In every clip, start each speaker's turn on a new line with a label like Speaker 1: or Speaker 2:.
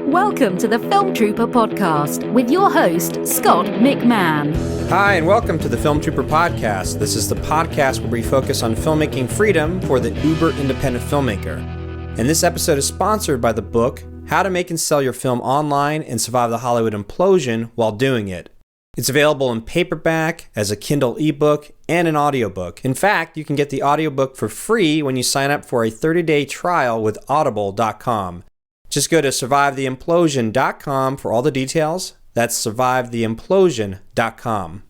Speaker 1: Welcome to the Film Trooper podcast with your host, Scott McMahon.
Speaker 2: Hi, and welcome to the Film Trooper podcast. This is the podcast where we focus on filmmaking freedom for the uber independent filmmaker. And this episode is sponsored by the book, How to Make and Sell Your Film Online and Survive the Hollywood Implosion While Doing It. It's available in paperback, as a Kindle ebook, and an audiobook. In fact, you can get the audiobook for free when you sign up for a 30-day trial with audible.com. Just go to survivetheimplosion.com for all the details. That's survivetheimplosion.com.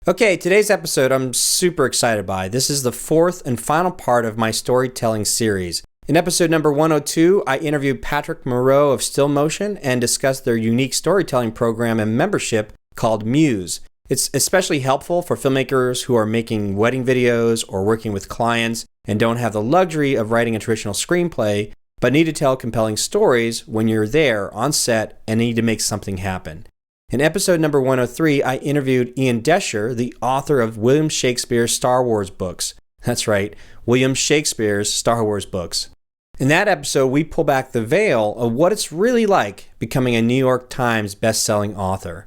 Speaker 2: Okay, today's episode I'm super excited by. This is the fourth and final part of my storytelling series. In episode number 102, I interviewed Patrick Moreau of Still Motion and discussed their unique storytelling program and membership called Muse. It's especially helpful for filmmakers who are making wedding videos or working with clients and don't have the luxury of writing a traditional screenplay, but need to tell compelling stories when you're there on set and need to make something happen. In episode number 103, I interviewed Ian Desher, the author of William Shakespeare's Star Wars books. That's right, William Shakespeare's Star Wars books. In that episode, we pull back the veil of what it's really like becoming a New York Times best-selling author.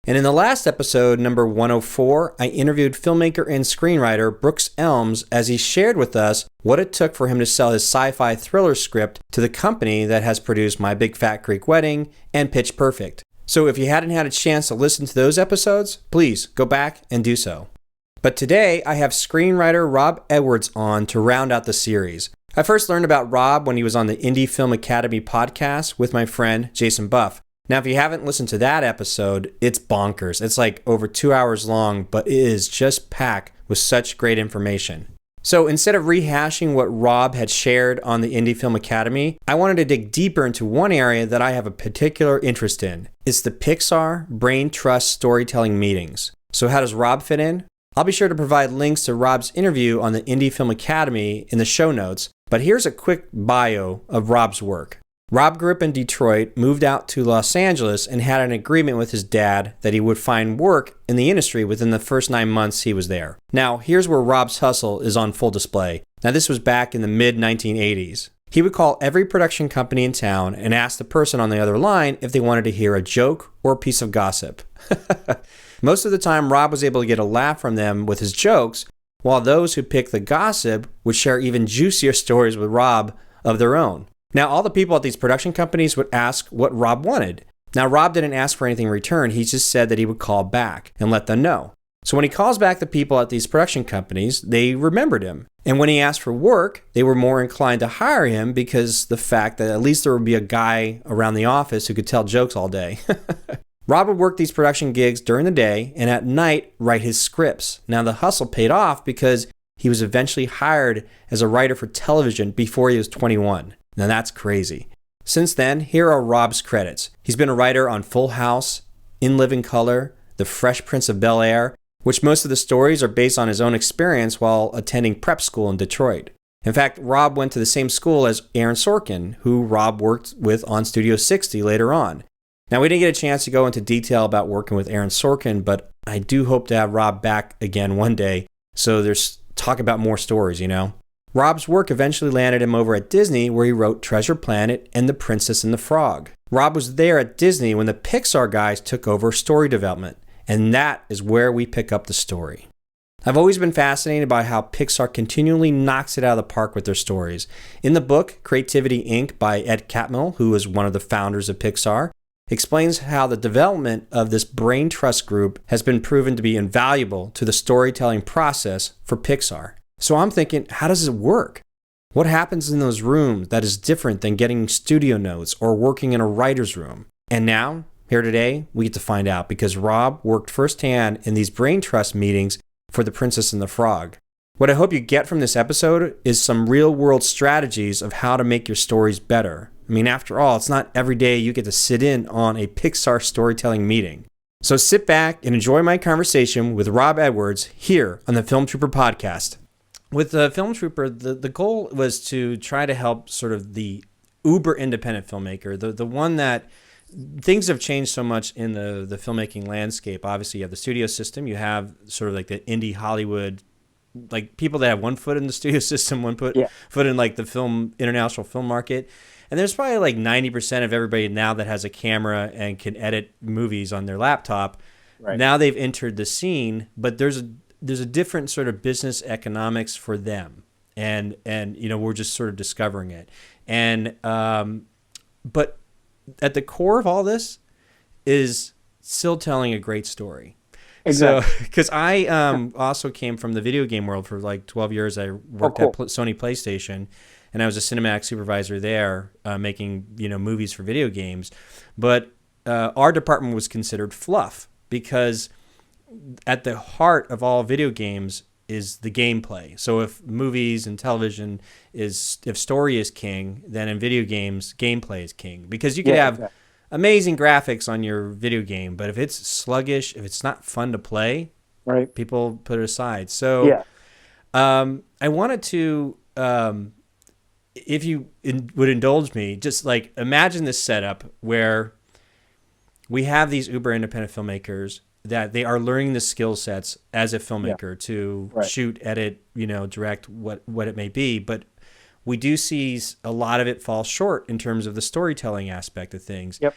Speaker 2: And in the last episode, number 104, I interviewed filmmaker and screenwriter Brooks Elms as he shared with us what it took for him to sell his sci-fi thriller script to the company that has produced My Big Fat Greek Wedding and Pitch Perfect. So if you hadn't had a chance to listen to those episodes, please go back and do so. But today, I have screenwriter Rob Edwards on to round out the series. I first learned about Rob when he was on the Indie Film Academy podcast with my friend Jason Buff. Now, if you haven't listened to that episode, it's bonkers. It's like over 2 hours long, but it is just packed with such great information. So instead of rehashing what Rob had shared on the Indie Film Academy, I wanted to dig deeper into one area that I have a particular interest in. It's the PIXAR Brain Trust Storytelling Meetings. So how does Rob fit in? I'll be sure to provide links to Rob's interview on the Indie Film Academy in the show notes, but here's a quick bio of Rob's work. Rob grew up in Detroit, moved out to Los Angeles, and had an agreement with his dad that he would find work in the industry within the first 9 months he was there. Now, here's where Rob's hustle is on full display. Now, this was back in the mid-1980s. He would call every production company in town and ask the person on the other line if they wanted to hear a joke or a piece of gossip. Most of the time, Rob was able to get a laugh from them with his jokes, while those who picked the gossip would share even juicier stories with Rob of their own. Now, all the people at these production companies would ask what Rob wanted. Now, Rob didn't ask for anything in return. He just said that he would call back and let them know. So when he calls back the people at these production companies, they remembered him. And when he asked for work, they were more inclined to hire him because the fact that at least there would be a guy around the office who could tell jokes all day. Rob would work these production gigs during the day and at night write his scripts. Now, the hustle paid off because he was eventually hired as a writer for television before he was 21. Now that's crazy. Since then, here are Rob's credits. He's been a writer on Full House, In Living Color, The Fresh Prince of Bel-Air, which most of the stories are based on his own experience while attending prep school in Detroit. In fact, Rob went to the same school as Aaron Sorkin, who Rob worked with on Studio 60 later on. Now, we didn't get a chance to go into detail about working with Aaron Sorkin, but I do hope to have Rob back again one day, so there's talk about more stories, you know? Rob's work eventually landed him over at Disney, where he wrote Treasure Planet and The Princess and the Frog. Rob was there at Disney when the PIXAR guys took over story development, and that is where we pick up the story. I've always been fascinated by how PIXAR continually knocks it out of the park with their stories. In the book, Creativity Inc. by Ed Catmull, who is one of the founders of PIXAR, explains how the development of this brain trust group has been proven to be invaluable to the storytelling process for PIXAR. So I'm thinking, how does it work? What happens in those rooms that is different than getting studio notes or working in a writer's room? And now, here today, we get to find out because Rob worked firsthand in these brain trust meetings for The Princess and the Frog. What I hope you get from this episode is some real-world strategies of how to make your stories better. I mean, after all, it's not every day you get to sit in on a PIXAR storytelling meeting. So sit back and enjoy my conversation with Rob Edwards here on the Film Trooper podcast. With the Film Trooper, the goal was to try to help sort of the uber independent filmmaker, the one that things have changed so much in the filmmaking landscape. Obviously, you have the studio system, you have sort of like the indie Hollywood like people that have one foot in the studio system, foot in like the international film market. And there's probably like 90% of everybody now that has a camera and can edit movies on their laptop.
Speaker 3: Right.
Speaker 2: Now they've entered the scene, but there's a different sort of business economics for them. And we're just sort of discovering it. And but at the core of all this is still telling a great story.
Speaker 3: Exactly.
Speaker 2: So, because I also came from the video game world for like 12 years. I worked at Sony PlayStation, and I was a cinematic supervisor there, making movies for video games. But our department was considered fluff because at the heart of all video games is the gameplay. So if movies and television if story is king, then in video games, gameplay is king. Because you can have amazing graphics on your video game, but if it's sluggish, if it's not fun to play,
Speaker 3: right,
Speaker 2: people put it aside. So I wanted to, if you would indulge me, just like imagine this setup where we have these uber independent filmmakers that they are learning the skill sets as a filmmaker to shoot, edit, direct, what it may be. But we do see a lot of it fall short in terms of the storytelling aspect of things.
Speaker 3: Yep.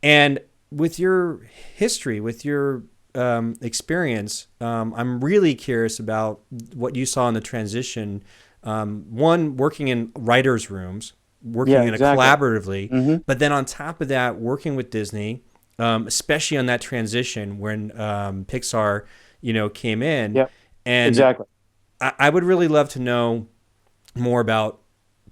Speaker 2: And with your history, with your experience, I'm really curious about what you saw in the transition. One, working in writers' rooms, working collaboratively, but then on top of that, working with Disney, especially on that transition when PIXAR, came in.
Speaker 3: Yep.
Speaker 2: And
Speaker 3: exactly.
Speaker 2: I would really love to know more about.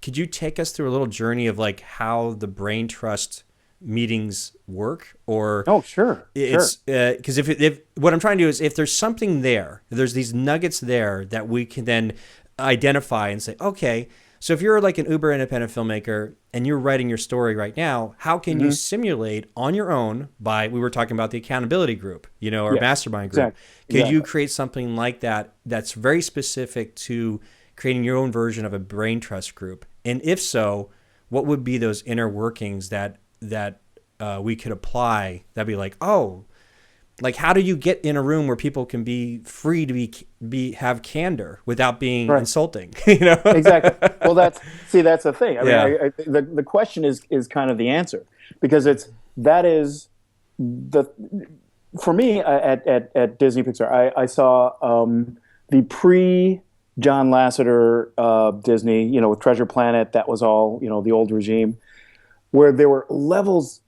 Speaker 2: Could you take us through a little journey of like how the brain trust meetings work? Or
Speaker 3: sure.
Speaker 2: It's because if what I'm trying to do is if there's something there, if there's these nuggets there that we can then identify and say, okay, so if you're like an uber independent filmmaker and you're writing your story right now, how can you simulate on your own we were talking about the accountability group, or mastermind group. Could you create something like that that's very specific to creating your own version of a brain trust group? And if so, what would be those inner workings that we could apply? That'd be like, like how do you get in a room where people can be free to have candor without being insulting?
Speaker 3: Exactly. Well, that's the thing. I mean, the question is kind of the answer, because for me at Disney Pixar, I saw the pre John Lasseter Disney, with Treasure Planet. That was all the old regime, where there were levels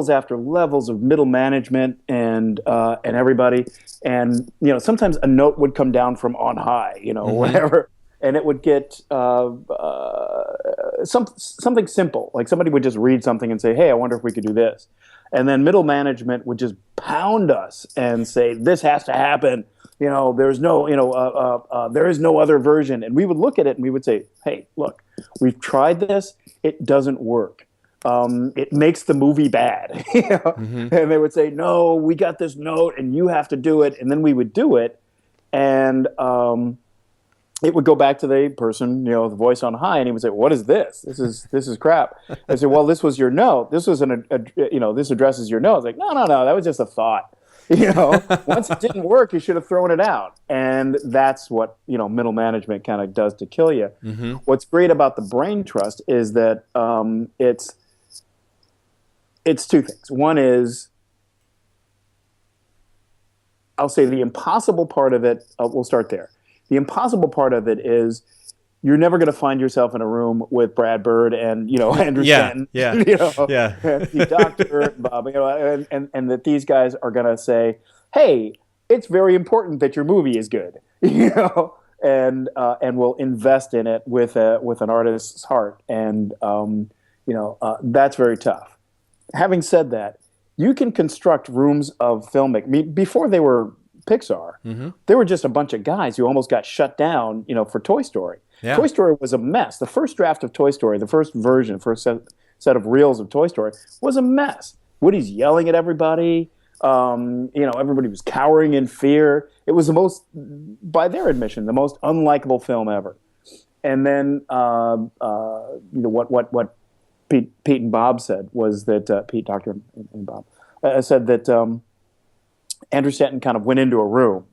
Speaker 3: after levels of middle management and everybody, and sometimes a note would come down from on high, whatever, and it would get something simple, like somebody would just read something and say, hey, I wonder if we could do this, and then middle management would just pound us and say, this has to happen. There's no, there is no other version. And we would look at it and we would say, hey, look, we've tried this. It doesn't work. It makes the movie bad. And they would say, no, we got this note and you have to do it. And then we would do it. And it would go back to the person, the voice on high. And he would say, what is this? This is crap. I said, well, this was your note. This was this addresses your note. I was like, no, that was just a thought. Once it didn't work, you should have thrown it out. And that's what, middle management kind of does to kill you. What's great about the brain trust is that it's two things. One is, I'll say the impossible part of it, we'll start there. The impossible part of it is you're never going to find yourself in a room with Brad Bird and Andrew Stanton, and Pete Docter, and Bob, and that these guys are going to say, "Hey, it's very important that your movie is good," and will invest in it with an artist's heart, and that's very tough. Having said that, you can construct rooms of filmmaking. Before they were PIXAR, they were just a bunch of guys who almost got shut down, for Toy Story. Yeah. Toy Story was a mess. The first draft of Toy Story, the first version, first set of reels of Toy Story was a mess. Woody's yelling at everybody. Everybody was cowering in fear. It was by their admission, the most unlikable film ever. And then, what Pete and Bob said was that Pete, Doctor, and Bob said that Andrew Stanton kind of went into a room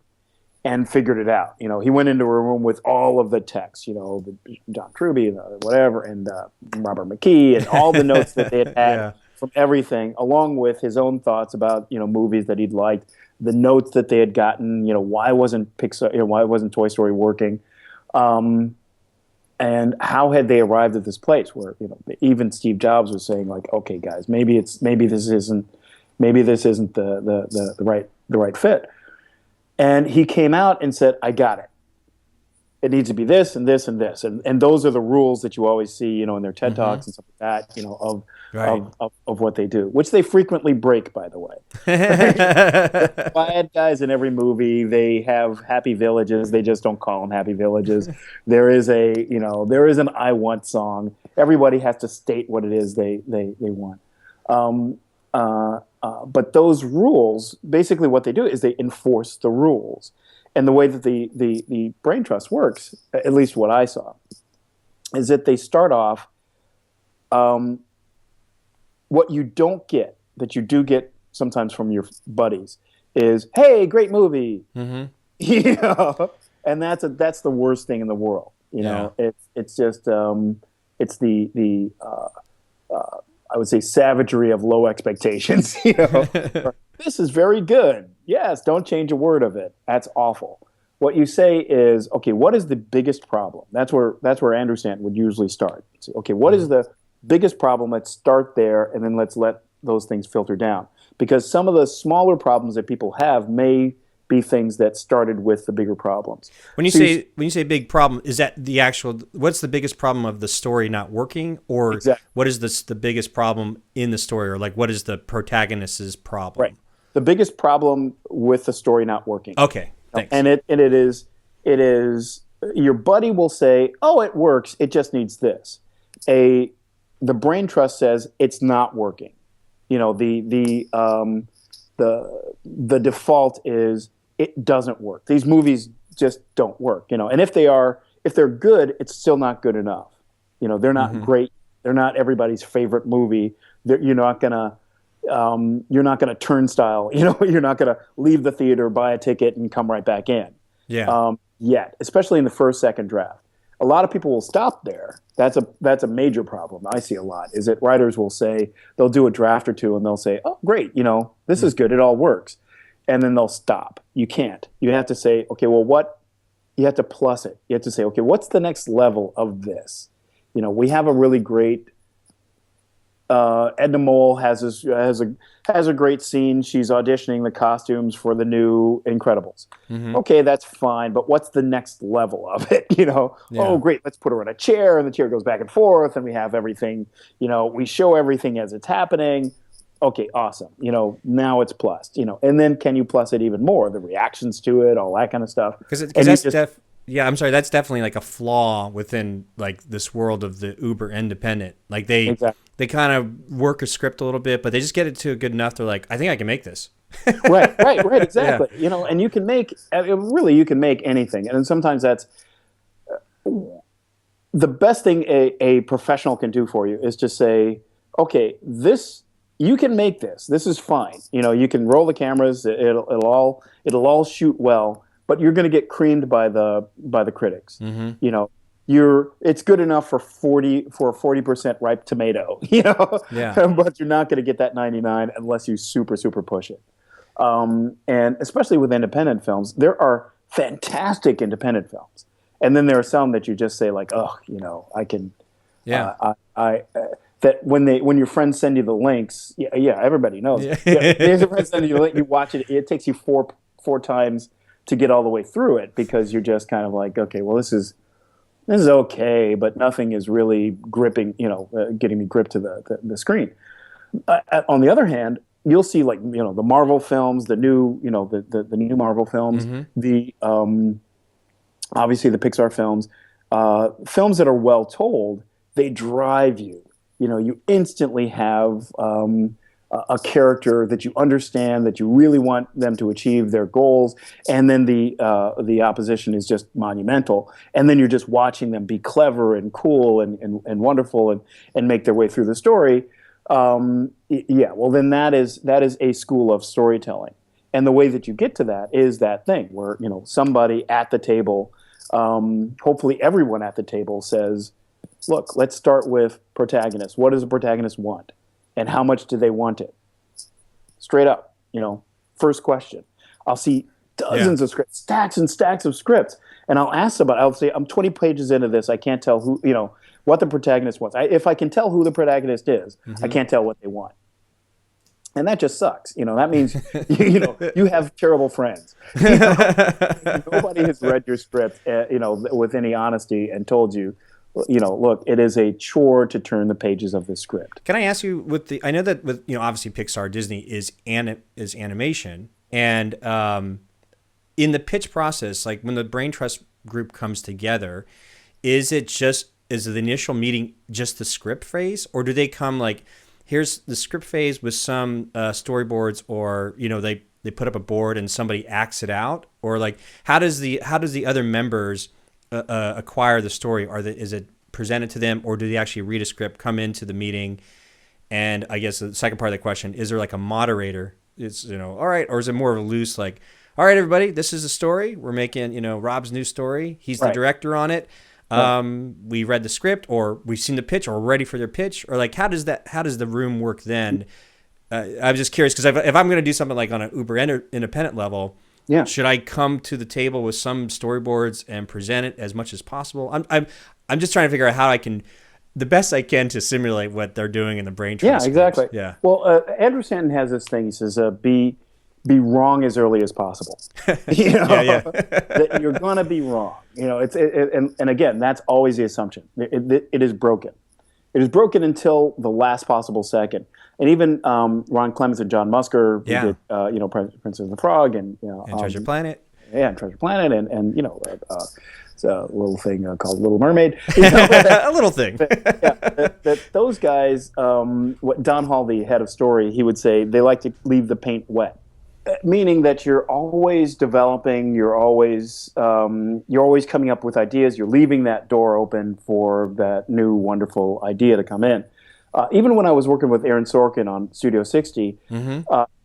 Speaker 3: and figured it out. He went into a room with all of the text, John Truby and whatever, and Robert McKee, and all the notes that they had had from everything, along with his own thoughts about, movies that he'd liked, the notes that they had gotten, why wasn't PIXAR, why wasn't Toy Story working, and how had they arrived at this place where, even Steve Jobs was saying, like, okay, guys, maybe this isn't the right fit. And he came out and said, I got it. It needs to be this and this and this. And those are the rules that you always see, in their TED Talks and stuff like that, of what they do, which they frequently break, by the way. Bad guys in every movie, they have happy villages. They just don't call them happy villages. There is an I Want song. Everybody has to state what it is they want. But those rules, basically what they do is they enforce the rules. And the way that the brain trust works, at least what I saw, is that they start off, what you don't get, that you do get sometimes from your buddies, is, hey, great movie. And that's the worst thing in the world. It's just, it's the I would say savagery of low expectations. This is very good. Yes, don't change a word of it. That's awful. What you say is, okay, what is the biggest problem? That's where Andrew Stanton would usually start. So, okay, what is the biggest problem? Let's start there, and then let's let those things filter down. Because some of the smaller problems that people have may be things that started with the bigger problems.
Speaker 2: When you say big problem, is that the actual? What's the biggest problem of the story not working, or
Speaker 3: exactly.
Speaker 2: What is the biggest problem in the story, or like what is the protagonist's problem?
Speaker 3: Right. The biggest problem with the story not working.
Speaker 2: Okay. Thanks.
Speaker 3: And it is your buddy will say, oh, it works. It just needs this. The brain trust says it's not working. The default is it doesn't work. These movies just don't work. And if they're good, it's still not good enough. They're not great. They're not everybody's favorite movie. You're not gonna turnstile. You're not gonna leave the theater, buy a ticket, and come right back in.
Speaker 2: Yeah.
Speaker 3: Yet, especially in the first, second draft. A lot of people will stop there. That's a major problem I see a lot, is that writers will say, they'll do a draft or two and they'll say, oh, great, this is good, it all works. And then they'll stop. You can't. You have to say, okay, well, you have to plus it. You have to say, okay, what's the next level of this? We have a really great, Edna Mole has a great scene. She's auditioning the costumes for the new Incredibles. Okay, that's fine, but what's the next level of it? Oh, great, let's put her in a chair, and the chair goes back and forth, and we have everything. We show everything as it's happening. Okay, awesome. Now it's plussed. And then can you plus it even more? The reactions to it, all that kind of stuff.
Speaker 2: Because that's I'm sorry, that's definitely like a flaw within like this world of the uber independent. Like they kind of work a script a little bit, but they just get it to good enough. They're like, I think I can make this.
Speaker 3: right, exactly. Yeah. And you can make anything. And sometimes that's the best thing a professional can do for you is to say, okay, you can make this. This is fine. You can roll the cameras. It'll all shoot well. But you're going to get creamed by the critics. It's good enough for a 40% ripe tomato. But you're not going to get that 99 unless you super push it. And especially with independent films, there are fantastic independent films, and then there are some that you just say like, oh, I can. Yeah. That when your friends send you the links, everybody knows. There's a friend sending you the link, you watch it. It takes you four times to get all the way through it, because you're just kind of like, okay, well, this is okay, but nothing is really gripping, getting me gripped to the screen. On the other hand, you'll see like, the Marvel films, the new, the new Marvel films, the obviously the PIXAR films, films that are well told, they drive you. You instantly have a character that you understand, that you really want them to achieve their goals, and then the opposition is just monumental, and then you're just watching them be clever and cool and wonderful and make their way through the story. Well, then that is a school of storytelling, And the way that you get to that is that thing where, somebody at the table, hopefully everyone at the table says, look, let's start with protagonist. What does a protagonist want? And how much do they want it? Straight up, first question. I'll see dozens of scripts, stacks and stacks of scripts. And I'll ask somebody, I'll say, I'm 20 pages into this. I can't tell who, what the protagonist wants. If I can tell who the protagonist is, I can't tell what they want. And that just sucks. That means, you have terrible friends. Nobody has read your script, with any honesty and told you, look, it is a chore to turn the pages of this script.
Speaker 2: Can I ask you I know that with, obviously Pixar, Disney is animation. And in the pitch process, like when the brain trust group comes together, is the initial meeting just the script phase, or do they come like, here's the script phase with some storyboards, or they put up a board and somebody acts it out, or like how does the other members acquire the story? Is it presented to them, or do they actually read a script, come into the meeting? And I guess the second part of the question, is there like a moderator? It's all right, or is it more of a loose like, all right, everybody, this is the story. We're making, Rob's new story. He's the director on it. We read the script, or we've seen the pitch, or we're ready for their pitch, or like, how does the room work then? I'm just curious, because if I'm going to do something like on an uber independent level, should I come to the table with some storyboards and present it as much as possible? I'm just trying to figure out how I can, the best I can, to simulate what they're doing in the brain trust.
Speaker 3: Yeah, exactly.
Speaker 2: Yeah.
Speaker 3: Well, Andrew Stanton has this thing. He says, be wrong as early as possible. That you're going to be wrong. And again, that's always the assumption. It is broken. It is broken until the last possible second. And even Ron Clements and John Musker, who did Prince of the Frog and
Speaker 2: Treasure Planet.
Speaker 3: Yeah, and Treasure Planet, and it's a little thing called Little Mermaid.
Speaker 2: A little thing.
Speaker 3: That those guys, what Don Hall, the head of story, he would say they like to leave the paint wet. Meaning that you're always developing, you're always coming up with ideas, you're leaving that door open for that new wonderful idea to come in. Even when I was working with Aaron Sorkin on Studio 60,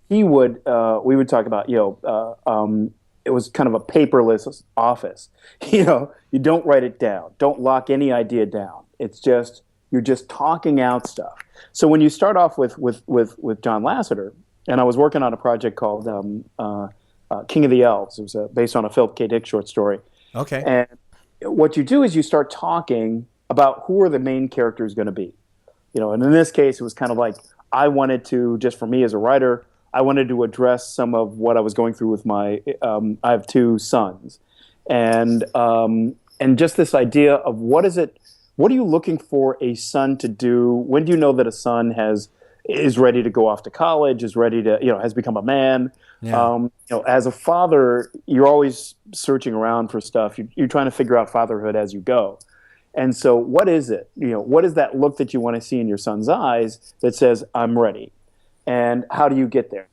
Speaker 3: we would talk about, it was kind of a paperless office. You don't write it down, don't lock any idea down. It's just, you're just talking out stuff. So when you start off with John Lasseter, and I was working on a project called King of the Elves. It was based on a Philip K. Dick short story.
Speaker 2: Okay.
Speaker 3: And what you do is you start talking about who are the main characters going to be. And in this case, it was kind of like I wanted to, just for me as a writer, I wanted to address some of what I was going through with my. I have two sons, and just this idea of what is it? What are you looking for a son to do? When do you know that a son is ready to go off to college, is ready to, has become a man. Yeah. As a father, you're always searching around for stuff. You're trying to figure out fatherhood as you go. And so what is it? What is that look that you want to see in your son's eyes that says, I'm ready? And how do you get there?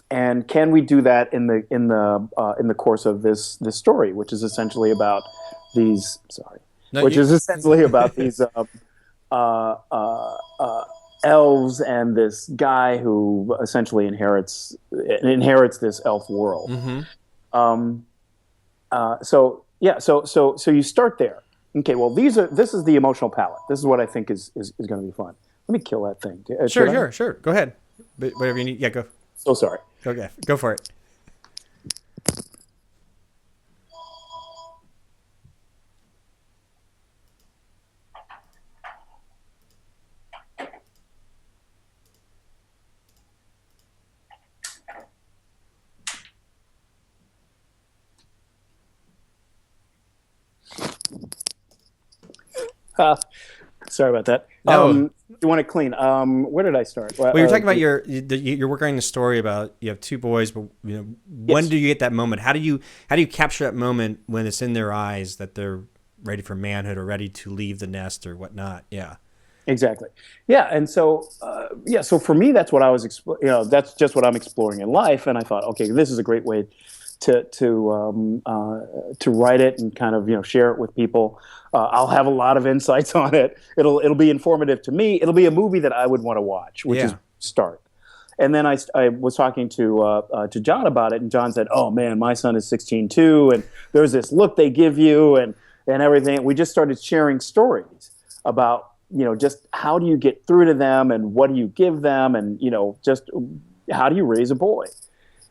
Speaker 3: And can we do that in the course of this story, which is essentially about these, elves and this guy who essentially inherits this elf world. So you start there. Okay, well this is the emotional palette. This is what I think is going to be fun. Let me kill that thing.
Speaker 2: Sure. Go ahead. Whatever you need. Yeah, go.
Speaker 3: So sorry.
Speaker 2: Okay, go for it.
Speaker 3: Sorry about that.
Speaker 2: No.
Speaker 3: You want to clean. Where did I start?
Speaker 2: Well, you're talking about you're working on the story about you have two boys, but when do you get that moment? How do you capture that moment when it's in their eyes that they're ready for manhood or ready to leave the nest or whatnot? Yeah.
Speaker 3: Exactly. Yeah, and so so for me, that's what I was that's just what I'm exploring in life, and I thought, okay, this is a great way to write it and kind of share it with people. I'll have a lot of insights on it. It'll be informative to me. It'll be a movie that I would want to watch, which is start. And then I was talking to John about it, and John said, "Oh man, my son is 16 too, and there's this look they give you, and everything." We just started sharing stories about, just how do you get through to them, and what do you give them, and just how do you raise a boy.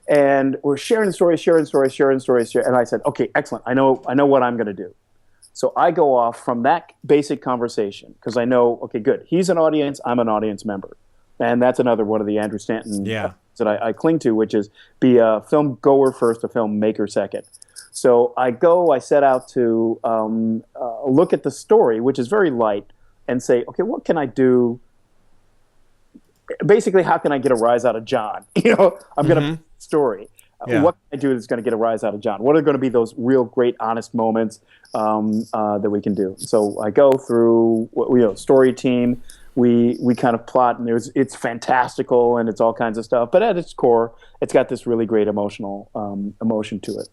Speaker 3: And we're sharing stories, and I said, "Okay, excellent. I know what I'm going to do." So I go off from that basic conversation because I know, okay, good. He's an audience. I'm an audience member. And that's another one of the Andrew Stanton that I cling to, which is be a film goer first, a filmmaker second. So I set out to look at the story, which is very light, and say, okay, what can I do? Basically, how can I get a rise out of John? I'm going to story. What can I do that's going to get a rise out of John? What are going to be those real great, honest moments that we can do? So I go through, story team. We kind of plot, and it's fantastical, and it's all kinds of stuff. But at its core, it's got this really great emotional emotion to it,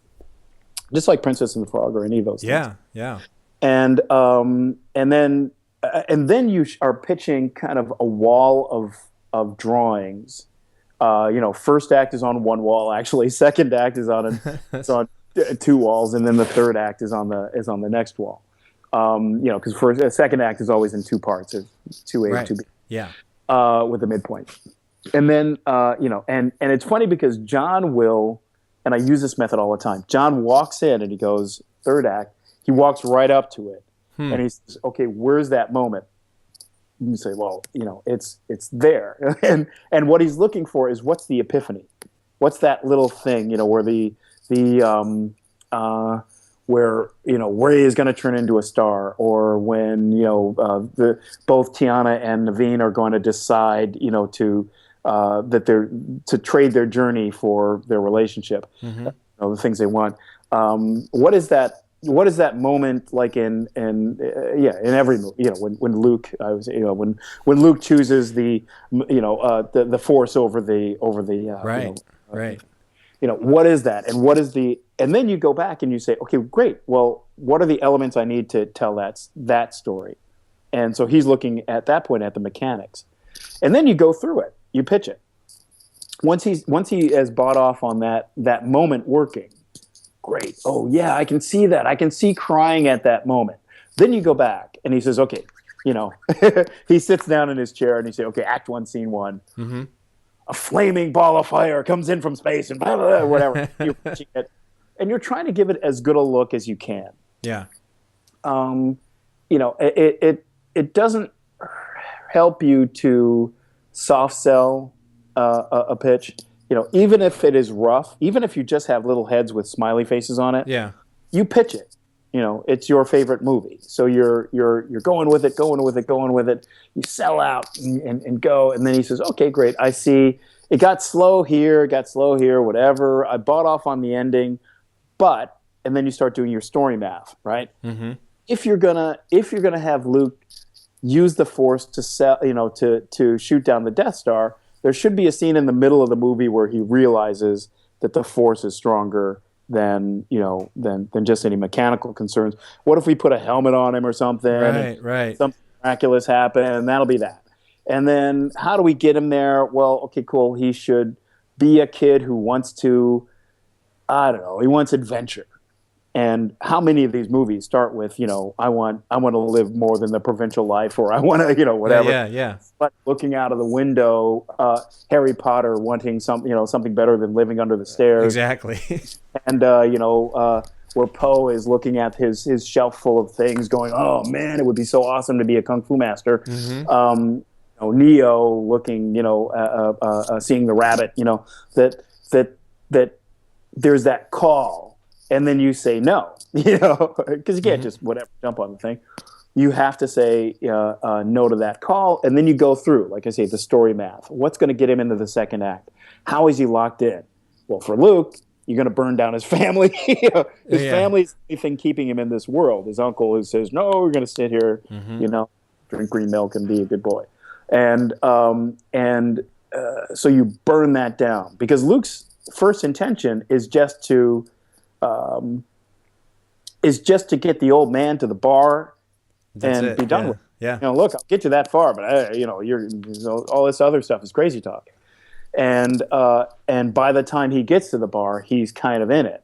Speaker 3: just like Princess and the Frog or any of those things.
Speaker 2: Yeah.
Speaker 3: And then you are pitching kind of a wall of drawings. First act is on one wall. Actually, second act is on two walls, and then the third act is on the next wall. Because the second act is always in two parts, of 2A and 2B.
Speaker 2: Yeah.
Speaker 3: With a midpoint, and then and it's funny because John will, and I use this method all the time. John walks in and he goes, third act. He walks right up to it, and he says, "Okay, where's that moment?" And you say, "Well, it's there," and what he's looking for is what's the epiphany, what's that little thing, where Ray is going to turn into a star, or when both Tiana and Naveen are going to decide that they're to trade their journey for their relationship, the things they want. What is that moment like in every movie? When Luke, when Luke chooses the Force over the
Speaker 2: right.
Speaker 3: What is that, and what is the? And then you go back and you say, okay, great. Well, what are the elements I need to tell that story? And so he's looking at that point at the mechanics, and then you go through it. You pitch it. Once he has bought off on that moment working, great. Oh yeah, I can see that. I can see crying at that moment. Then you go back and he says, okay, he sits down in his chair and you say, okay, act 1, scene 1. Mm-hmm. A flaming ball of fire comes in from space and blah, blah, blah, whatever. You're pitching it, and you're trying to give it as good a look as you can.
Speaker 2: Yeah.
Speaker 3: It doesn't help you to soft sell a pitch. Even if it is rough, even if you just have little heads with smiley faces on it.
Speaker 2: Yeah.
Speaker 3: You pitch it. It's your favorite movie, so you're going with it. You sell out and go, and then he says, "Okay, great. I see. It got slow here, whatever. I bought off on the ending, but." And then you start doing your story math, right? Mm-hmm. If you're gonna have Luke use the Force to sell, to shoot down the Death Star, there should be a scene in the middle of the movie where he realizes that the Force is stronger than just any mechanical concerns. What if we put a helmet on him or something?
Speaker 2: Right.
Speaker 3: Something miraculous happen, and that'll be that. And then how do we get him there? Well, okay, cool. He should be a kid who wants to, he wants adventure. And how many of these movies start with, I want to live more than the provincial life, or I want to, whatever.
Speaker 2: Yeah.
Speaker 3: But looking out of the window, Harry Potter wanting something better than living under the stairs.
Speaker 2: Exactly.
Speaker 3: And where Poe is looking at his shelf full of things, going, "Oh man, it would be so awesome to be a kung fu master." Mm-hmm. Neo looking, seeing the rabbit, that there's that call. And then you say no, because you can't just jump on the thing. You have to say no to that call, and then you go through, like I say, the story math. What's going to get him into the second act? How is he locked in? Well, for Luke, you're going to burn down his family. His family's the only thing keeping him in this world. His uncle who says, "No, we're going to sit here, drink green milk and be a good boy." And so you burn that down, because Luke's first intention is just to get the old man to the bar and be done with it.
Speaker 2: Yeah.
Speaker 3: Look, I'll get you that far, but all this other stuff is crazy talk. And by the time he gets to the bar, he's kind of in it,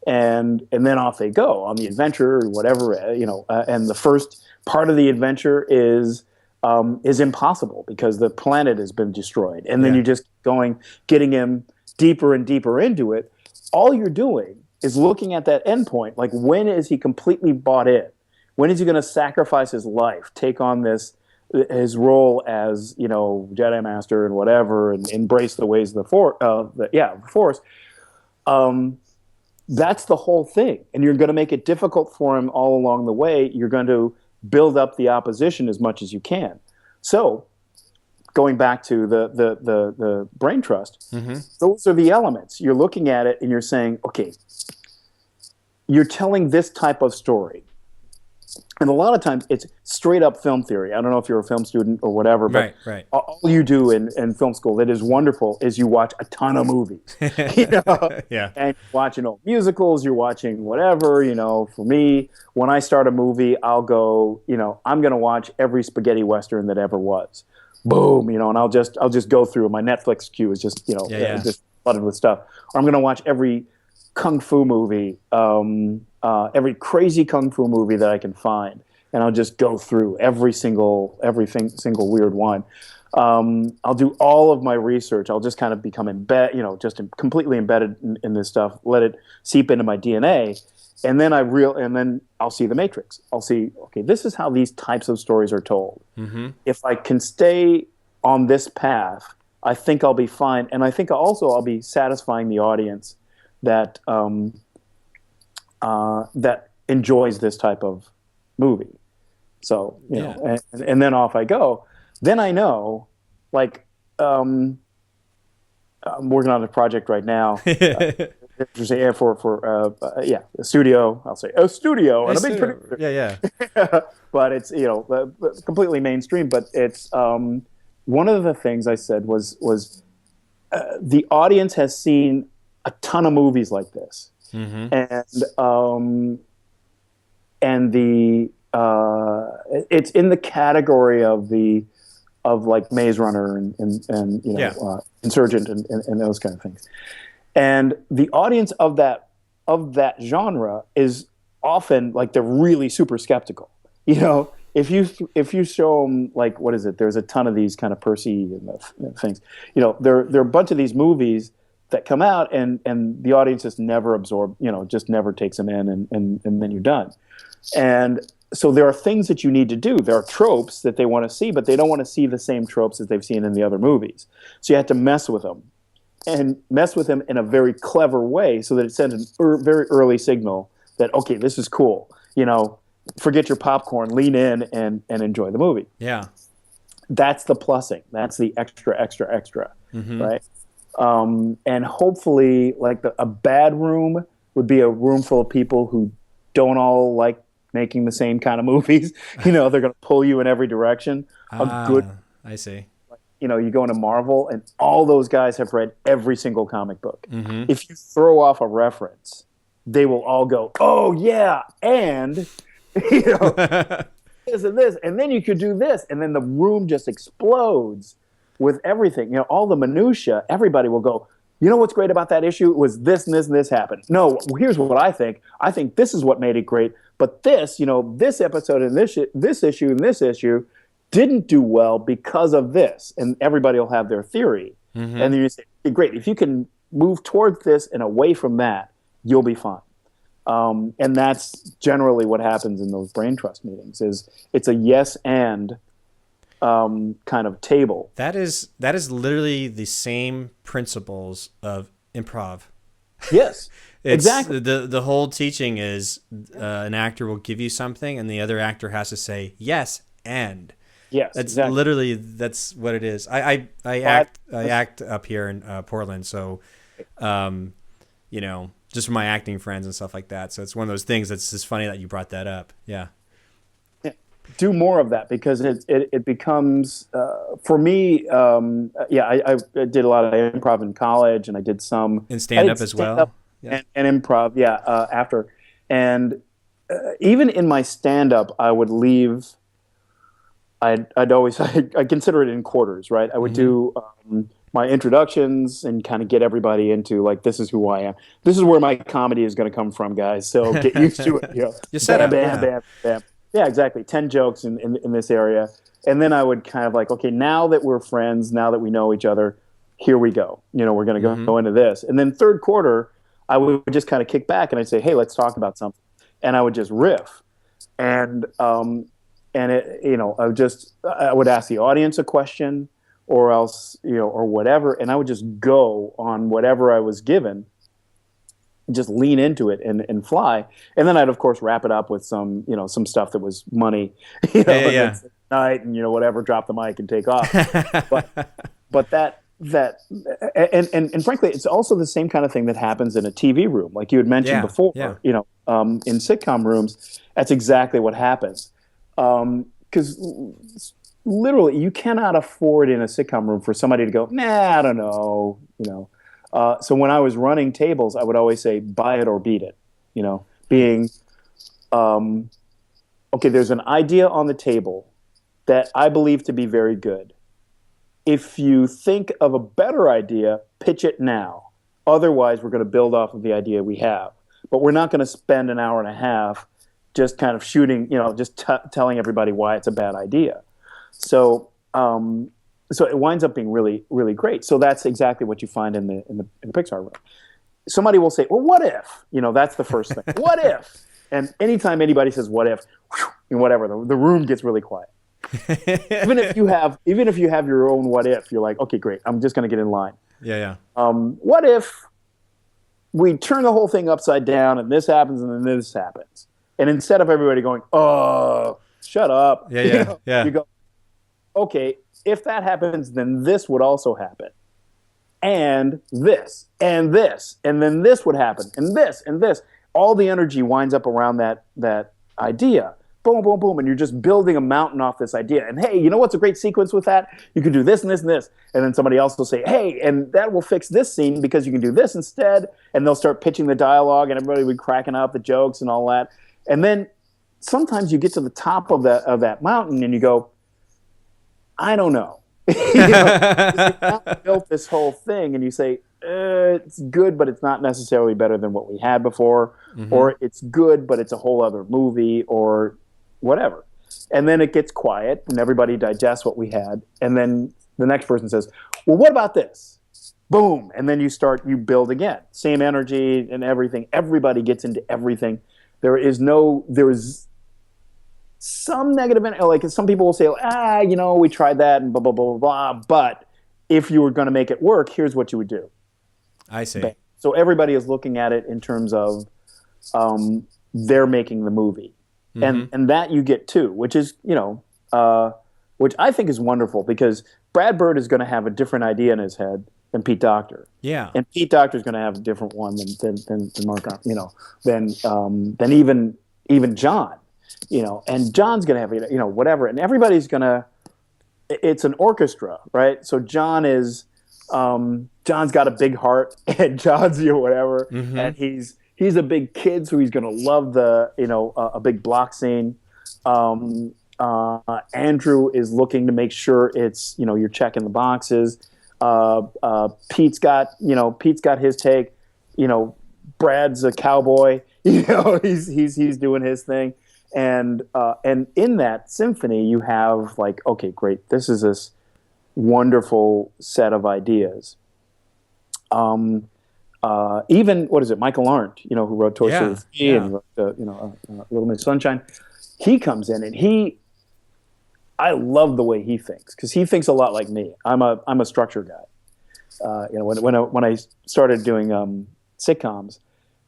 Speaker 3: and then off they go on the adventure or whatever, and the first part of the adventure is impossible because the planet has been destroyed, and then you're just getting him deeper and deeper into it. All you're doing is looking at that endpoint, like when is he completely bought in? When is he going to sacrifice his life, take on his role as Jedi Master and whatever, and embrace the ways of the Force? That's the whole thing, and you're going to make it difficult for him all along the way. You're going to build up the opposition as much as you can. So, going back to the brain trust, those are the elements. You're looking at it and you're saying, okay, you're telling this type of story. And a lot of times it's straight up film theory. I don't know if you're a film student or whatever, but all you do in film school that is wonderful is you watch a ton of movies. And watching old musicals, you're watching whatever. For me, when I start a movie, I'll go, I'm going to watch every spaghetti western that ever was. Boom, and I'll just go through. My Netflix queue is just just flooded with stuff. Or I'm going to watch every kung fu movie, every crazy kung fu movie that I can find, and I'll just go through every single weird one. I'll do all of my research. I'll just kind of become completely embedded in this stuff. Let it seep into my DNA, and then I'll see The Matrix. I'll see, okay, this is how these types of stories are told. If I can stay on this path, I think I'll be fine, and I think also I'll be satisfying the audience that that enjoys this type of movie. So and then off I go. Then I know, like, I'm working on a project right now. For a studio. I'll say a studio and a big producer. But it's completely mainstream. But it's one of the things I said was the audience has seen a ton of movies like this, and it's in the category of like Maze Runner and Insurgent and those kind of things. And the audience of that genre is often like they're really super skeptical. If you show them, like, what is it? There's a ton of these kind of Percy and things. There are a bunch of these movies that come out and the audience just never just never takes them in and then you're done. And so there are things that you need to do. There are tropes that they want to see, but they don't want to see the same tropes that they've seen in the other movies. So you have to mess with them in a very clever way so that it sends a very early signal that, okay, this is cool. Forget your popcorn, lean in and enjoy the movie.
Speaker 2: Yeah.
Speaker 3: That's the plussing. That's the extra, right? And hopefully, like a bad room would be a room full of people who don't all like making the same kind of movies. They're going to pull you in every direction.
Speaker 2: I see.
Speaker 3: You go into Marvel, and all those guys have read every single comic book. If you throw off a reference, they will all go, "Oh yeah," and this and this, and then you could do this, and then the room just explodes with everything. All the minutia. Everybody will go, what's great about that issue was this and this and this happened. No, here's what I think. I think this is what made it great. But this, this episode and this issue and this issue didn't do well because of this. And everybody will have their theory. And then you say, great, if you can move towards this and away from that, you'll be fine. And that's generally what happens in those brain trust meetings. Is it's a yes and kind of table.
Speaker 2: That is literally the same principles of improv.
Speaker 3: Yes, exactly.
Speaker 2: The whole teaching is an actor will give you something, and the other actor has to say yes and.
Speaker 3: Yes,
Speaker 2: that's
Speaker 3: exactly.
Speaker 2: Literally that's what it is. I act up here in Portland, so just for my acting friends and stuff like that. So it's one of those things that's just funny that you brought that up. Yeah.
Speaker 3: Do more of that because it becomes for me. I did a lot of improv in college, and I did some
Speaker 2: in stand-up as well.
Speaker 3: And improv, after. And even in my stand-up, I would leave. I'd always I consider it in quarters, right? I would do my introductions and kind of get everybody into like, this is who I am. This is where my comedy is going to come from, guys. So get used to it.
Speaker 2: You said
Speaker 3: bam, bam, bam, bam. Yeah, exactly. 10 jokes in this area. And then I would kind of like, okay, now that we're friends, now that we know each other, here we go. We're going to go into this. And then third quarter, I would just kind of kick back and I'd say, hey, let's talk about something. And I would just riff. And it, I would ask the audience a question or else, or whatever. And I would just go on whatever I was given, just lean into it and fly. And then I'd of course wrap it up with some stuff that was money, night and, whatever, drop the mic and take off. but that and frankly, it's also the same kind of thing that happens in a TV room. Like you had mentioned before, in sitcom rooms, that's exactly what happens. Because literally, you cannot afford in a sitcom room for somebody to go, nah, I don't know, So when I was running tables, I would always say, buy it or beat it, being, okay, there's an idea on the table that I believe to be very good. If you think of a better idea, pitch it now. Otherwise, we're going to build off of the idea we have. But we're not going to spend an hour and a half just kind of shooting, just telling everybody why it's a bad idea. So it winds up being really, really great. So that's exactly what you find in the PIXAR room. Somebody will say, well, what if? That's the first thing. What if? And anytime anybody says what if, and whatever, the room gets really quiet. even if you have your own what if, you're like, okay, great, I'm just going to get in line. What if we turn the whole thing upside down and this happens and then this happens? And instead of everybody going, oh, shut up, you go, okay, if that happens, then this would also happen. And this, and this, and then this would happen, and this, and this. All the energy winds up around that idea. Boom, boom, boom, and you're just building a mountain off this idea. And hey, you know what's a great sequence with that? You can do this and this and this. And then somebody else will say, hey, and that will fix this scene because you can do this instead. And they'll start pitching the dialogue and everybody will be cracking up the jokes and all that. And then sometimes you get to the top of that mountain and you go, I don't know. You built this whole thing and you say, it's good, but it's not necessarily better than what we had before. Or it's good, but it's a whole other movie or whatever. And then it gets quiet and everybody digests what we had. And then the next person says, well, what about this? Boom. And then you build again. Same energy and everything. Everybody gets into everything. There is some negative, like some people will say, we tried that and blah, blah, blah, blah, blah. But if you were going to make it work, here's what you would do.
Speaker 2: I see.
Speaker 3: Bang. So everybody is looking at it in terms of they're making the movie. And that you get too, which is, which I think is wonderful because Brad Bird is going to have a different idea in his head than Pete Docter. Yeah. And Pete Docter is going to have a different one than Mark, than even John, and John's going to have, whatever. And everybody's going to, it's an orchestra, right? So John's got a big heart and John's, whatever. And he's a big kid, so he's going to love a big block scene. Andrew is looking to make sure it's, you're checking the boxes. Pete's got his take. Brad's a cowboy. He's doing his thing. And in that symphony, you have like, okay, great. This is this wonderful set of ideas. Even what is it, Michael Arndt, who wrote Toy Story 3 and wrote, Little Miss Sunshine. He comes in and I love the way he thinks because he thinks a lot like me. I'm a structure guy. When I started doing sitcoms,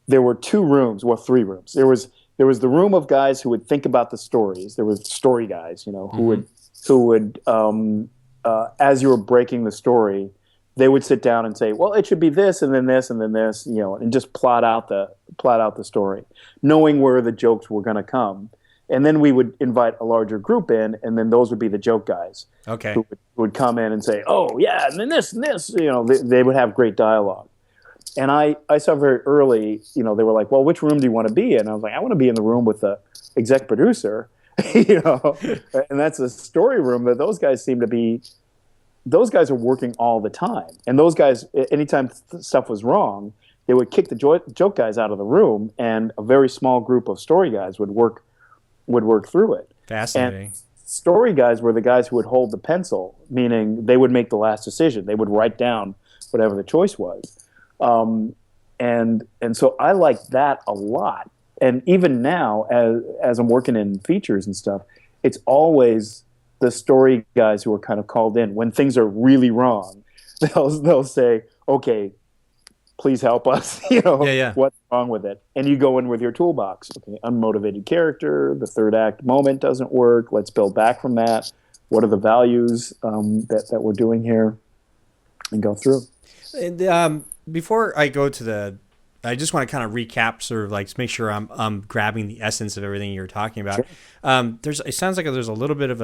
Speaker 3: there were 3 rooms. There was the room of guys who would think about the stories. There were story guys, who would as you were breaking the story, they would sit down and say, well, it should be this and then this and then this, and just plot out the story, knowing where the jokes were going to come. And then we would invite a larger group in, and then those would be the joke guys. Okay. Who would come in and say, oh, yeah, and then this and this. They would have great dialogue. And I saw very early, they were like, well, which room do you want to be in? And I was like, I want to be in the room with the exec producer, and that's a story room that those guys seem to be those guys are working all the time, and those guys, anytime stuff was wrong, they would kick the joke guys out of the room, and a very small group of story guys would work through it.
Speaker 2: Fascinating.
Speaker 3: And story guys were the guys who would hold the pencil, meaning they would make the last decision. They would write down whatever the choice was. And so I like that a lot. And even now, as I'm working in features and stuff, it's always the story guys who are kind of called in when things are really wrong. They'll say, "Okay, please help us." What's wrong with it? And you go in with your toolbox. Okay, unmotivated character. The third act moment doesn't work. Let's build back from that. What are the values that we're doing here? And go through.
Speaker 2: And, before I go to I just want to kind of recap, sort of like make sure I'm grabbing the essence of everything you're talking about. Sure. It sounds like there's a little bit of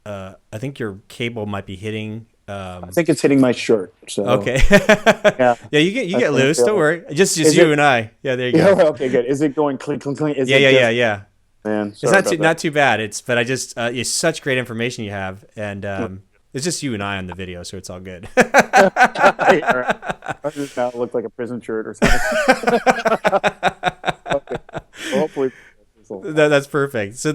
Speaker 2: I think your cable might be hitting.
Speaker 3: I think it's hitting my shirt. So.
Speaker 2: Okay. Yeah, you get loose. Don't worry. Just you and I. Yeah, there you go.
Speaker 3: Okay, good. Is it going clink, clink, clink?
Speaker 2: Yeah.
Speaker 3: Man,
Speaker 2: it's not too bad. But I just it's such great information you have, and it's just you and I on the video, so it's all good.
Speaker 3: Right. I just now look like a prison shirt or something. Okay. Well, hopefully
Speaker 2: that's perfect. So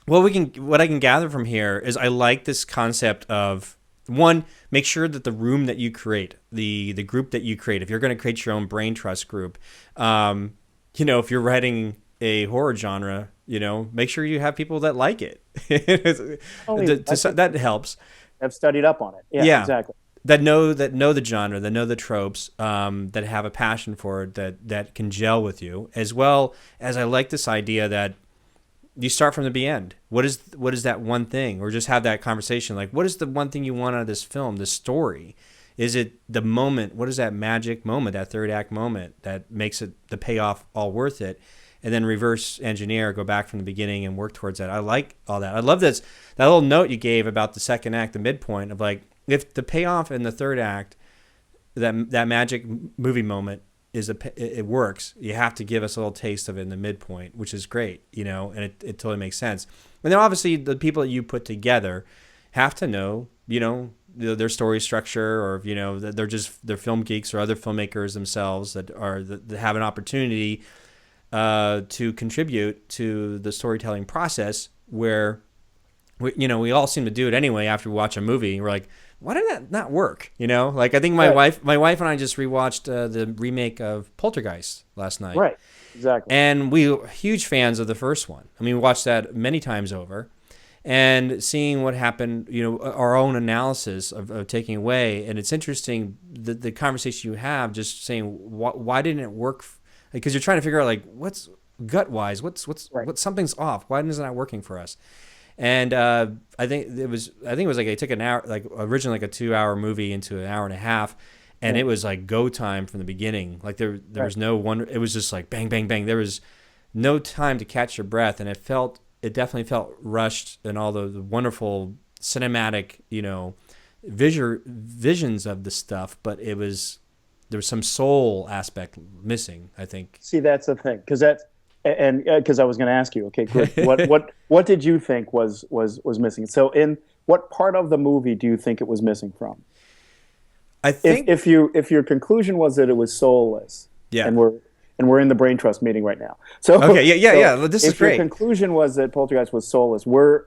Speaker 2: what I can gather from here is I like this concept of, one, make sure that the room that you create, the group that you create, if you're going to create your own brain trust group, if you're writing a horror genre, make sure you have people that like it. That helps.
Speaker 3: I've studied up on it. Yeah, exactly.
Speaker 2: That know the genre, that know the tropes, that have a passion for it, that can gel with you, as well as I like this idea that you start from the end. What is that one thing? Or just have that conversation, like, what is the one thing you want out of this film, this story? Is it the moment? What is that magic moment, that third act moment that makes it the payoff all worth it? And then reverse engineer, go back from the beginning and work towards that. I like all that. I love that little note you gave about the second act, the midpoint of like, if the payoff in the third act, that magic movie moment it works, you have to give us a little taste of it in the midpoint, which is great, and it totally makes sense. And then obviously the people that you put together have to know, their story structure, or they're film geeks or other filmmakers themselves that have an opportunity to contribute to the storytelling process, where we all seem to do it anyway after we watch a movie. We're like, why did that not work? Like I think my wife and I just rewatched the remake of Poltergeist last night.
Speaker 3: Right, exactly.
Speaker 2: And we were huge fans of the first one. I mean, we watched that many times over, and seeing what happened, our own analysis of taking away. And it's interesting the conversation you have, just saying why didn't it work? Because you're trying to figure out like what's gut wise, what's something's off. Why isn't that working for us? And I think it was like they took an hour, like originally like a 2-hour movie into an hour and a half, and it was like go time from the beginning. Like there was no wonder. It was just like bang, bang, bang. There was no time to catch your breath, and it definitely felt rushed, and all the wonderful cinematic, visions of the stuff. But there was some soul aspect missing, I think.
Speaker 3: See, that's the thing, because I was going to ask you, okay, good. What did you think was missing? So, in what part of the movie do you think it was missing from?
Speaker 2: I think
Speaker 3: if your conclusion was that it was soulless, and we're in the brain trust meeting right now. So
Speaker 2: okay, yeah. This is great.
Speaker 3: If your conclusion was that Poltergeist was soulless,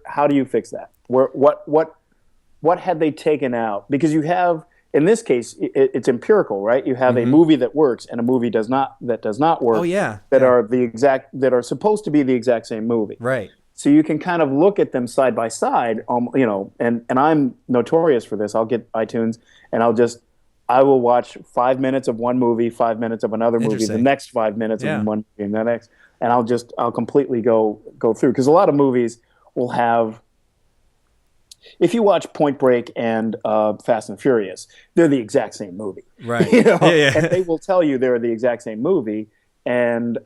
Speaker 3: how do you fix that? What had they taken out? Because you have. In this case, it's empirical, right? You have a movie that works and a movie that does not work.
Speaker 2: Oh yeah,
Speaker 3: that are supposed to be the exact same movie.
Speaker 2: Right.
Speaker 3: So you can kind of look at them side by side, and I'm notorious for this. I'll get iTunes and I will watch 5 minutes of one movie, 5 minutes of another movie, the next 5 minutes of one movie, and the next, and I'll completely go through, because a lot of movies will have. If you watch Point Break and Fast and Furious, they're the exact same movie,
Speaker 2: right?
Speaker 3: And they will tell you they're the exact same movie, and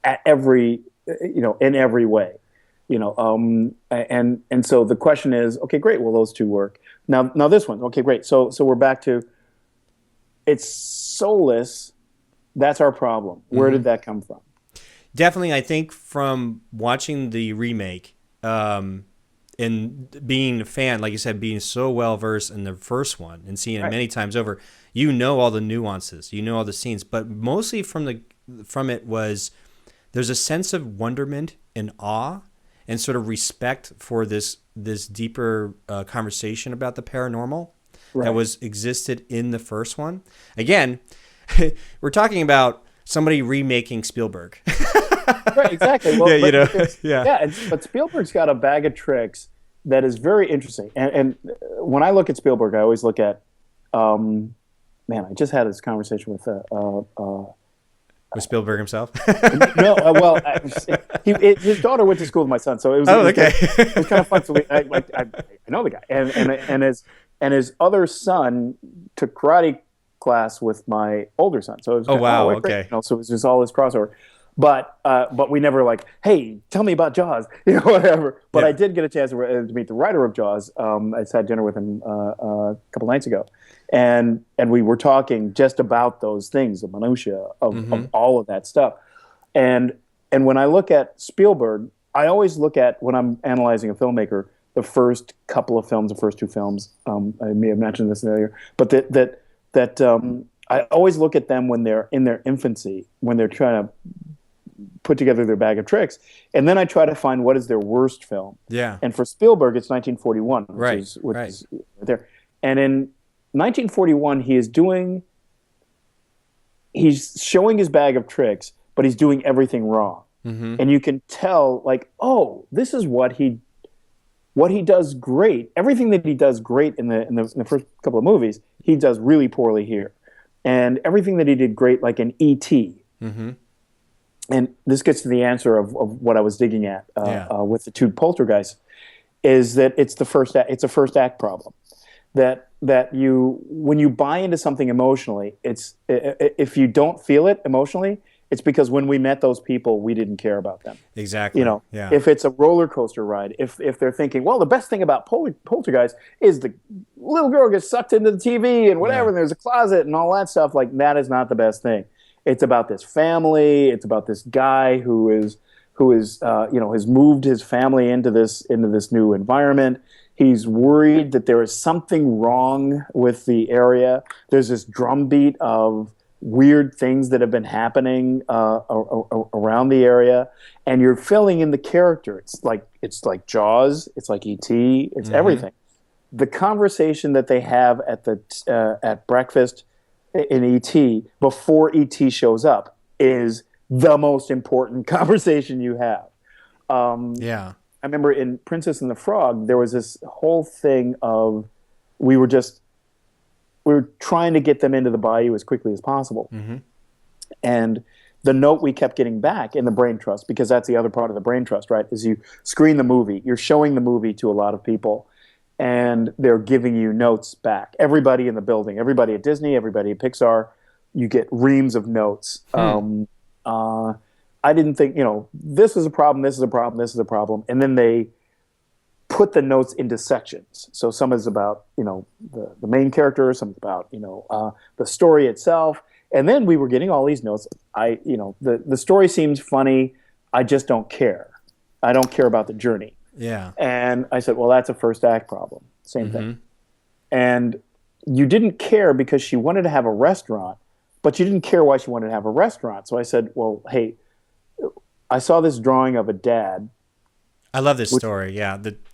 Speaker 3: at every, in every way, and so the question is, okay, great, well those two work. Now this one, okay, great. So we're back to it's soulless. That's our problem. Where did that come from?
Speaker 2: Definitely, I think from watching the remake. being a fan, like you said, being so well versed in the first one and seeing it many times over, you know all the nuances, you know all the scenes, but mostly from it was there's a sense of wonderment and awe and sort of respect for this deeper conversation about the paranormal that was existed in the first one. Again, we're talking about somebody remaking Spielberg.
Speaker 3: Right, exactly. Well,
Speaker 2: yeah,
Speaker 3: but Spielberg's got a bag of tricks that is very interesting. And when I look at Spielberg, I always look at, I just had this conversation with
Speaker 2: Spielberg himself.
Speaker 3: His daughter went to school with my son, so it was. It was kind of fun. So I know the guy, and his other son took karate class with my older son. So it was okay. So it was just all this crossover. But we never like, hey, tell me about Jaws, whatever. But I did get a chance to meet the writer of Jaws. I just had dinner with him a couple nights ago, and we were talking just about those things, the minutia of all of that stuff. And when I look at Spielberg, I always look at, when I'm analyzing a filmmaker, the first couple of films, the first two films. I may have mentioned this earlier, but that I always look at them when they're in their infancy, when they're trying to put together their bag of tricks, and then I try to find what is their worst film.
Speaker 2: Yeah.
Speaker 3: And for Spielberg, it's 1941, which is right there. And in 1941, he's showing his bag of tricks, but he's doing everything wrong. Mm-hmm. And you can tell, like, oh, this is what he does great. Everything that he does great in the first couple of movies, he does really poorly here. And everything that he did great, like in E.T., and this gets to the answer of what I was digging at with the two poltergeists, is that it's a first act problem. That when you buy into something emotionally, if you don't feel it emotionally, it's because when we met those people, we didn't care about them.
Speaker 2: Exactly.
Speaker 3: If it's a roller coaster ride, if they're thinking, well, the best thing about poltergeist is the little girl gets sucked into the TV and whatever, and there's a closet and all that stuff, like that is not the best thing. It's about this family. It's about this guy who has moved his family into this new environment. He's worried that there is something wrong with the area. There's this drumbeat of weird things that have been happening around the area, and you're filling in the character. It's like Jaws. It's like E.T. It's everything. The conversation that they have at breakfast in E.T. before E.T. shows up is the most important conversation you have. I remember in Princess and the Frog, there was this whole thing of we were trying to get them into the bayou as quickly as possible. And the note we kept getting back in the brain trust, because that's the other part of the brain trust, right, is you screen the movie. You're showing the movie to a lot of people, and they're giving you notes back. Everybody in the building, everybody at Disney, everybody at PIXAR, you get reams of notes. I didn't think, this is a problem, this is a problem, this is a problem. And then they put the notes into sections. So some is about, the main character, some is about, the story itself. And then we were getting all these notes. The story seems funny. I just don't care. I don't care about the journey.
Speaker 2: Yeah.
Speaker 3: And I said, well, that's a first act problem. Same thing. And you didn't care because she wanted to have a restaurant, but you didn't care why she wanted to have a restaurant. So I said, well, hey, I saw this drawing of a dad.
Speaker 2: I love this story.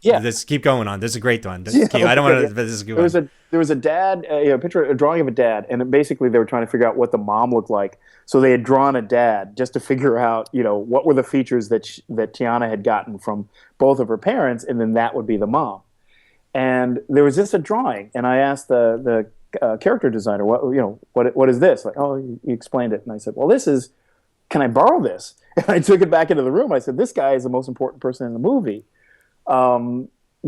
Speaker 2: This keep going on. This is a great one. I don't want to. This is a good one.
Speaker 3: There was a dad, a picture, a drawing of a dad, and basically they were trying to figure out what the mom looked like. So they had drawn a dad just to figure out, what were the features that Tiana had gotten from both of her parents, and then that would be the mom. And there was just a drawing, and I asked the character designer, what is this? Like, oh, he explained it, and I said, well, this is. Can I borrow this? And I took it back into the room. I said, this guy is the most important person in the movie.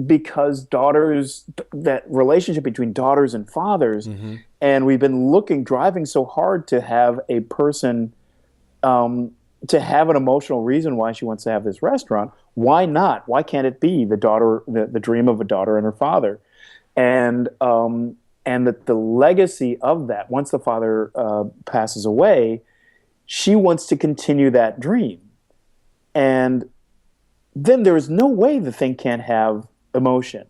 Speaker 3: Because that relationship between daughters and fathers, and we've been driving so hard to have a person, to have an emotional reason why she wants to have this restaurant. Why not? Why can't it be the daughter, the dream of a daughter and her father? And that the legacy of that, once the father passes away, she wants to continue that dream. And then there is no way the thing can't have emotion.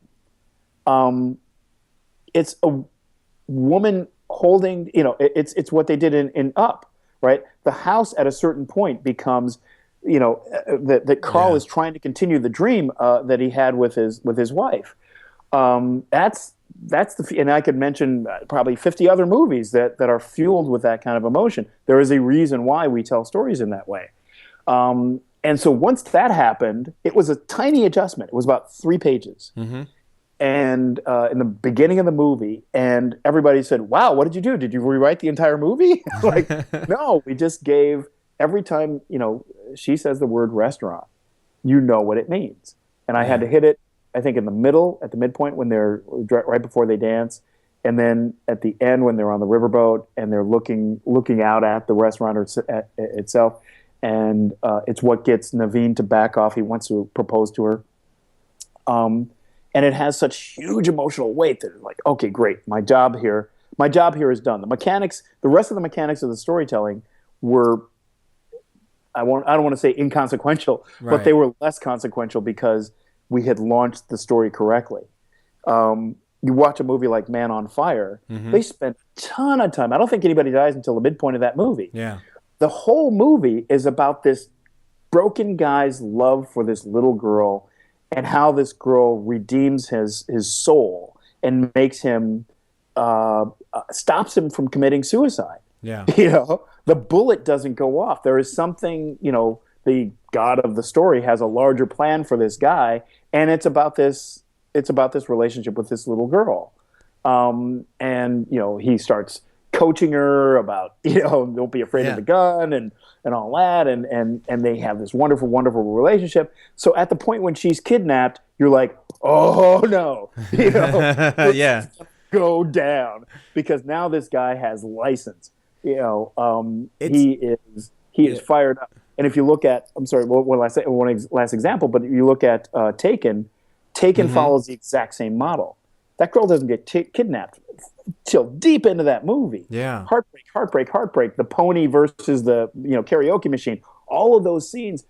Speaker 3: It's a woman holding, it's what they did in Up, right? The house at a certain point becomes, that Carl is trying to continue the dream that he had with his wife. And I could mention probably 50 other movies that are fueled with that kind of emotion. There is a reason why we tell stories in that way. And so once that happened, it was a tiny adjustment. It was about 3 pages.
Speaker 2: Mm-hmm.
Speaker 3: And in the beginning of the movie, and everybody said, "Wow, what did you do? Did you rewrite the entire movie?" Like, no, we just gave, every time, she says the word restaurant, you know what it means. And I had to hit it, I think, in the middle, at the midpoint, when they're right before they dance, and then at the end when they're on the riverboat and they're looking out at the restaurant itself. And it's what gets Naveen to back off. He wants to propose to her. And it has such huge emotional weight that it's like, okay, great, my job here is done. The rest of the mechanics of the storytelling were, I don't want to say inconsequential, but they were less consequential because we had launched the story correctly. You watch a movie like Man on Fire, they spend a ton of time. I don't think anybody dies until the midpoint of that movie.
Speaker 2: Yeah.
Speaker 3: The whole movie is about this broken guy's love for this little girl and how this girl redeems his soul and makes him, stops him from committing suicide.
Speaker 2: Yeah.
Speaker 3: The bullet doesn't go off. There is something, the God of the story has a larger plan for this guy, and it's about this relationship with this little girl. And he starts coaching her about, don't be afraid of the gun and all that. And they have this wonderful, wonderful relationship. So at the point when she's kidnapped, you're like, oh no, go down, because now this guy has license. He is fired up. And if you look at, I'm sorry, one last example, but you look at Taken follows the exact same model. That girl doesn't get kidnapped till deep into that movie.
Speaker 2: Yeah.
Speaker 3: Heartbreak. The pony versus the karaoke machine. All of those scenes.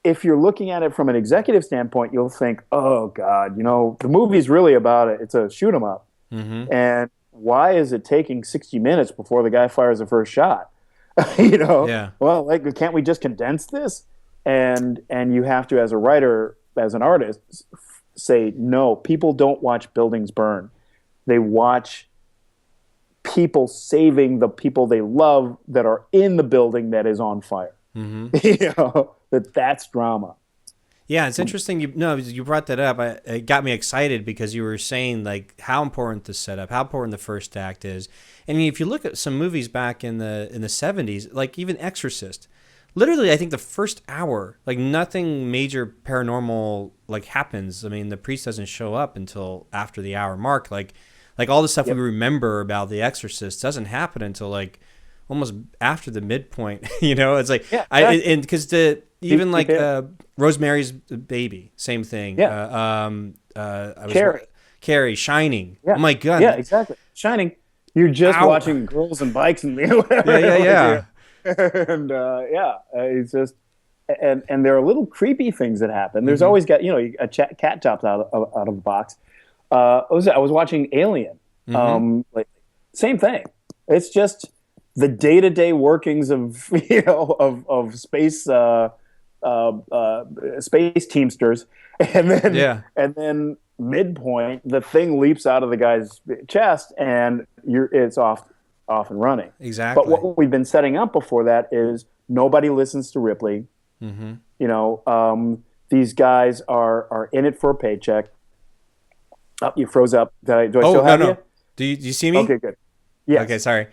Speaker 3: If you're looking at it from an executive standpoint, you'll think, oh God, the movie's really about it. It's a shoot 'em up.
Speaker 2: Mm-hmm.
Speaker 3: And why is it taking 60 minutes before the guy fires the first shot? Well, can't we just condense this? And you have to, as a writer, as an artist, say, no, people don't watch buildings burn. They watch people saving the people they love that are in the building that is on fire.
Speaker 2: Mm-hmm.
Speaker 3: That's drama.
Speaker 2: Yeah, it's interesting. You brought that up. It got me excited because you were saying like how important the setup, how important the first act is. And if you look at some movies back in the 70s, like even Exorcist, literally, I think the first hour, like nothing major paranormal like happens. I mean, the priest doesn't show up until after the hour mark. Like all the stuff we remember about The Exorcist doesn't happen until like almost after the midpoint. It's like because even like Rosemary's Baby, same thing. Carrie, Shining. Yeah. Oh my God.
Speaker 3: Yeah, exactly. Shining. You're just watching girls and bikes and whatever.
Speaker 2: Yeah.
Speaker 3: And it's just, and there are little creepy things that happen. There's always got a cat chops out of the box. I was watching Alien. Same thing. It's just the day-to-day workings of of space space teamsters, and then midpoint, the thing leaps out of the guy's chest, and it's off and running.
Speaker 2: Exactly.
Speaker 3: But what we've been setting up before that is nobody listens to Ripley.
Speaker 2: Mm-hmm.
Speaker 3: These guys are in it for a paycheck. Oh, you froze up. Do I still have you?
Speaker 2: Do you see me?
Speaker 3: Okay, good. Yes.
Speaker 2: Okay, sorry.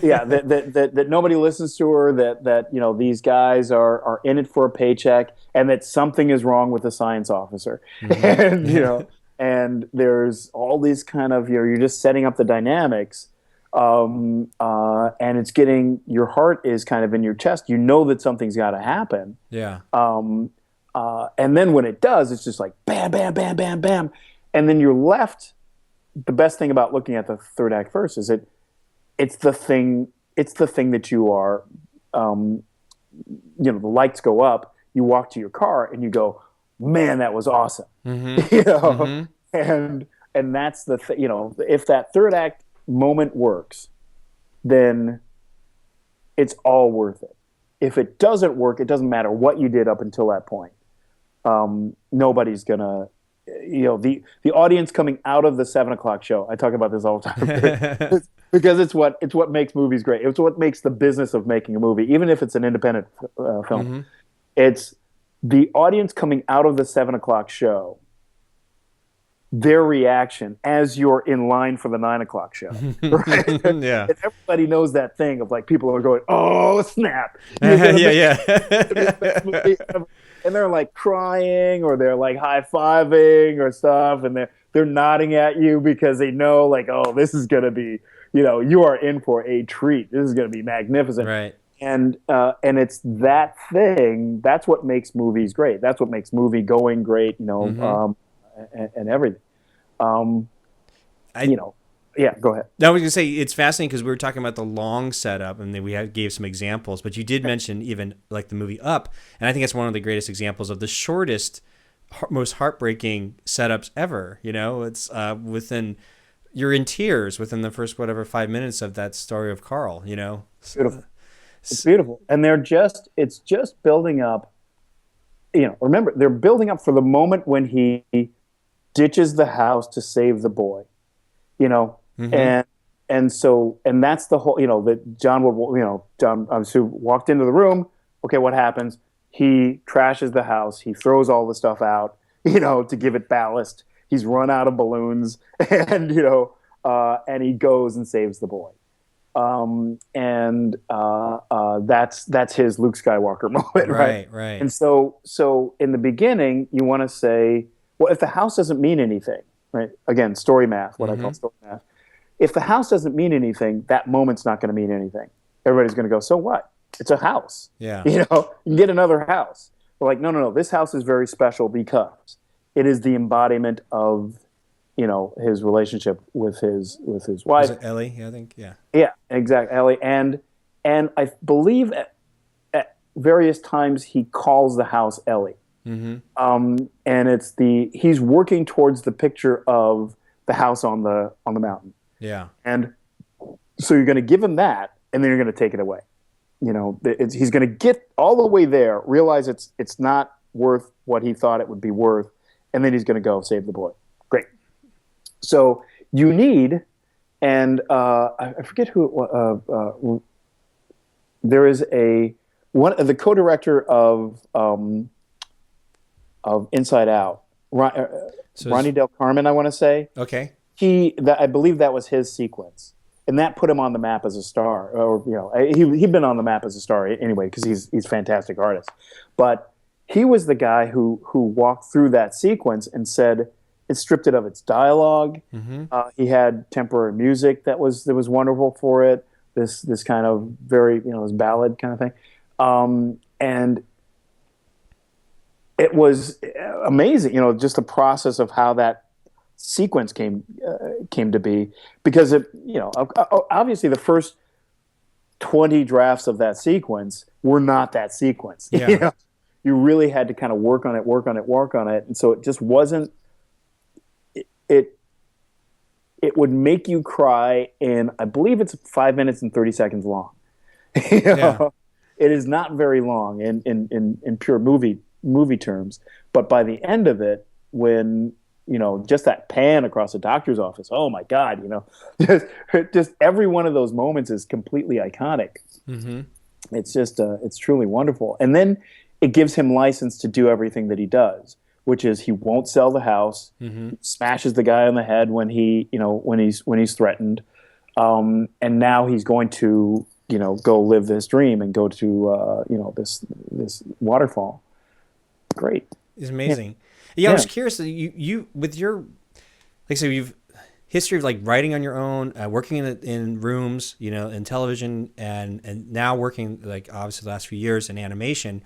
Speaker 3: Yeah, that nobody listens to her, that these guys are in it for a paycheck, and that something is wrong with the science officer. Mm-hmm. And there's all these kind of, you're just setting up the dynamics, and it's getting, your heart is kind of in your chest. You know that something's got to happen.
Speaker 2: Yeah.
Speaker 3: And then when it does, it's just like bam, bam, bam, bam, bam. And then you're left. The best thing about looking at the third act first is it's the thing that you are, the lights go up, you walk to your car and you go, man, that was awesome.
Speaker 2: Mm-hmm.
Speaker 3: You know,
Speaker 2: Mm-hmm.
Speaker 3: and that's the if that third act moment works, then it's all worth it. If it doesn't work, it doesn't matter what you did up until that point. Nobody's gonna, the audience coming out of the 7 o'clock show. I talk about this all the time because it's what makes movies great. It's what makes the business of making a movie, even if it's an independent film.
Speaker 2: Mm-hmm.
Speaker 3: It's the audience coming out of the 7 o'clock show, their reaction as you're in line for the 9 o'clock show, right?
Speaker 2: Yeah.
Speaker 3: And everybody knows that thing of like people are going, "Oh snap!"
Speaker 2: Yeah.
Speaker 3: And they're like crying or they're like high fiving or stuff, and they're nodding at you because they know like, "Oh, this is gonna be, you are in for a treat. This is gonna be magnificent."
Speaker 2: Right.
Speaker 3: And it's that thing. That's what makes movies great. That's what makes movie going great.
Speaker 2: Mm-hmm.
Speaker 3: And everything. Yeah, go ahead.
Speaker 2: I was going to say, it's fascinating because we were talking about the long setup and then gave some examples, but you did mention even like the movie Up. And I think it's one of the greatest examples of the shortest, most heartbreaking setups ever. It's you're in tears within the first, 5 minutes of that story of Carl,
Speaker 3: Beautiful. It's beautiful. And it's just building up, remember, they're building up for the moment when he ditches the house to save the boy,
Speaker 2: Mm-hmm.
Speaker 3: and that's the whole, that John obviously walked into the room. Okay, what happens? He trashes the house. He throws all the stuff out, to give it ballast. He's run out of balloons, and and he goes and saves the boy. That's his Luke Skywalker moment, right?
Speaker 2: Right.
Speaker 3: And so in the beginning, you want to say, well, if the house doesn't mean anything, right? Again, story math, what I call story math. If the house doesn't mean anything, that moment's not going to mean anything. Everybody's going to go, so what? It's a house.
Speaker 2: Yeah.
Speaker 3: You can get another house. We're like, no. This house is very special because it is the embodiment of, his relationship with his wife.
Speaker 2: Was it Ellie? Yeah, I think. Yeah.
Speaker 3: Yeah, exactly, Ellie. And I believe at various times he calls the house Ellie.
Speaker 2: Mm-hmm.
Speaker 3: And he's working towards the picture of the house on the mountain.
Speaker 2: Yeah.
Speaker 3: And so you're going to give him that, and then you're going to take it away. He's going to get all the way there, realize it's not worth what he thought it would be worth, and then he's going to go save the boy. Great. So you need, and I forget who. There is the co-director of Inside Out, Ronnie Del Carmen, I want to say.
Speaker 2: Okay.
Speaker 3: I believe that was his sequence, and that put him on the map as a star. Or he'd been on the map as a star anyway because he's a fantastic artist. But he was the guy who walked through that sequence and said it stripped it of its dialogue.
Speaker 2: Mm-hmm.
Speaker 3: He had temporary music that was wonderful for it. This kind of very this ballad kind of thing, and it was amazing. Just the process of how that sequence came to be, because it obviously the first 20 drafts of that sequence were not that sequence.
Speaker 2: Yeah.
Speaker 3: You really had to kind of work on it, and so it just wasn't. It would make you cry, and I believe it's 5 minutes and 30 seconds long.
Speaker 2: Yeah.
Speaker 3: It is not very long in pure movie terms, but by the end of it, when just that pan across the doctor's office, oh my God, just every one of those moments is completely iconic.
Speaker 2: Mm-hmm.
Speaker 3: It's just it's truly wonderful, and then it gives him license to do everything that he does, which is he won't sell the house, smashes the guy on the head when he's threatened, and now he's going to go live this dream and go to this waterfall. Great.
Speaker 2: It's amazing. Yeah, I was curious. You with your, like I said, you've history of like writing on your own, working in rooms, in television, and now working like obviously the last few years in animation.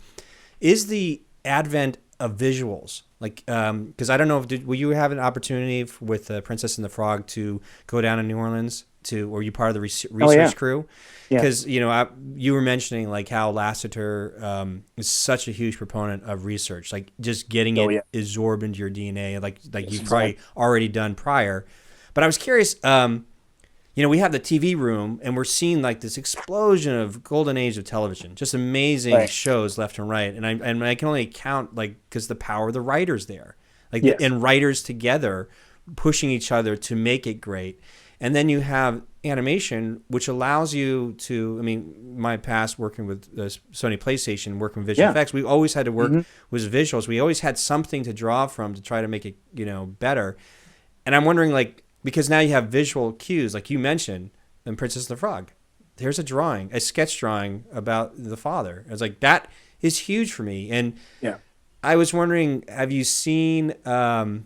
Speaker 2: Is the advent of visuals, like because I don't know will you have an opportunity with Princess and the Frog to go down to New Orleans were you part of the research crew? Because you were mentioning like how Lasseter is such a huge proponent of research, like just getting it absorbed into your DNA, like you've probably already done prior. But I was curious, we have the TV room and we're seeing like this explosion of golden age of television, just amazing shows left and right. And I can only count because the power of the writers there, and writers together pushing each other to make it great. And then you have animation, which allows you to, my past working with the Sony PlayStation, working with visual effects, we always had to work with visuals. We always had something to draw from to try to make it, better. And I'm wondering because now you have visual cues, like you mentioned in Princess and the Frog. There's a sketch drawing about the father. I was like, that is huge for me. And I was wondering, have you seen, I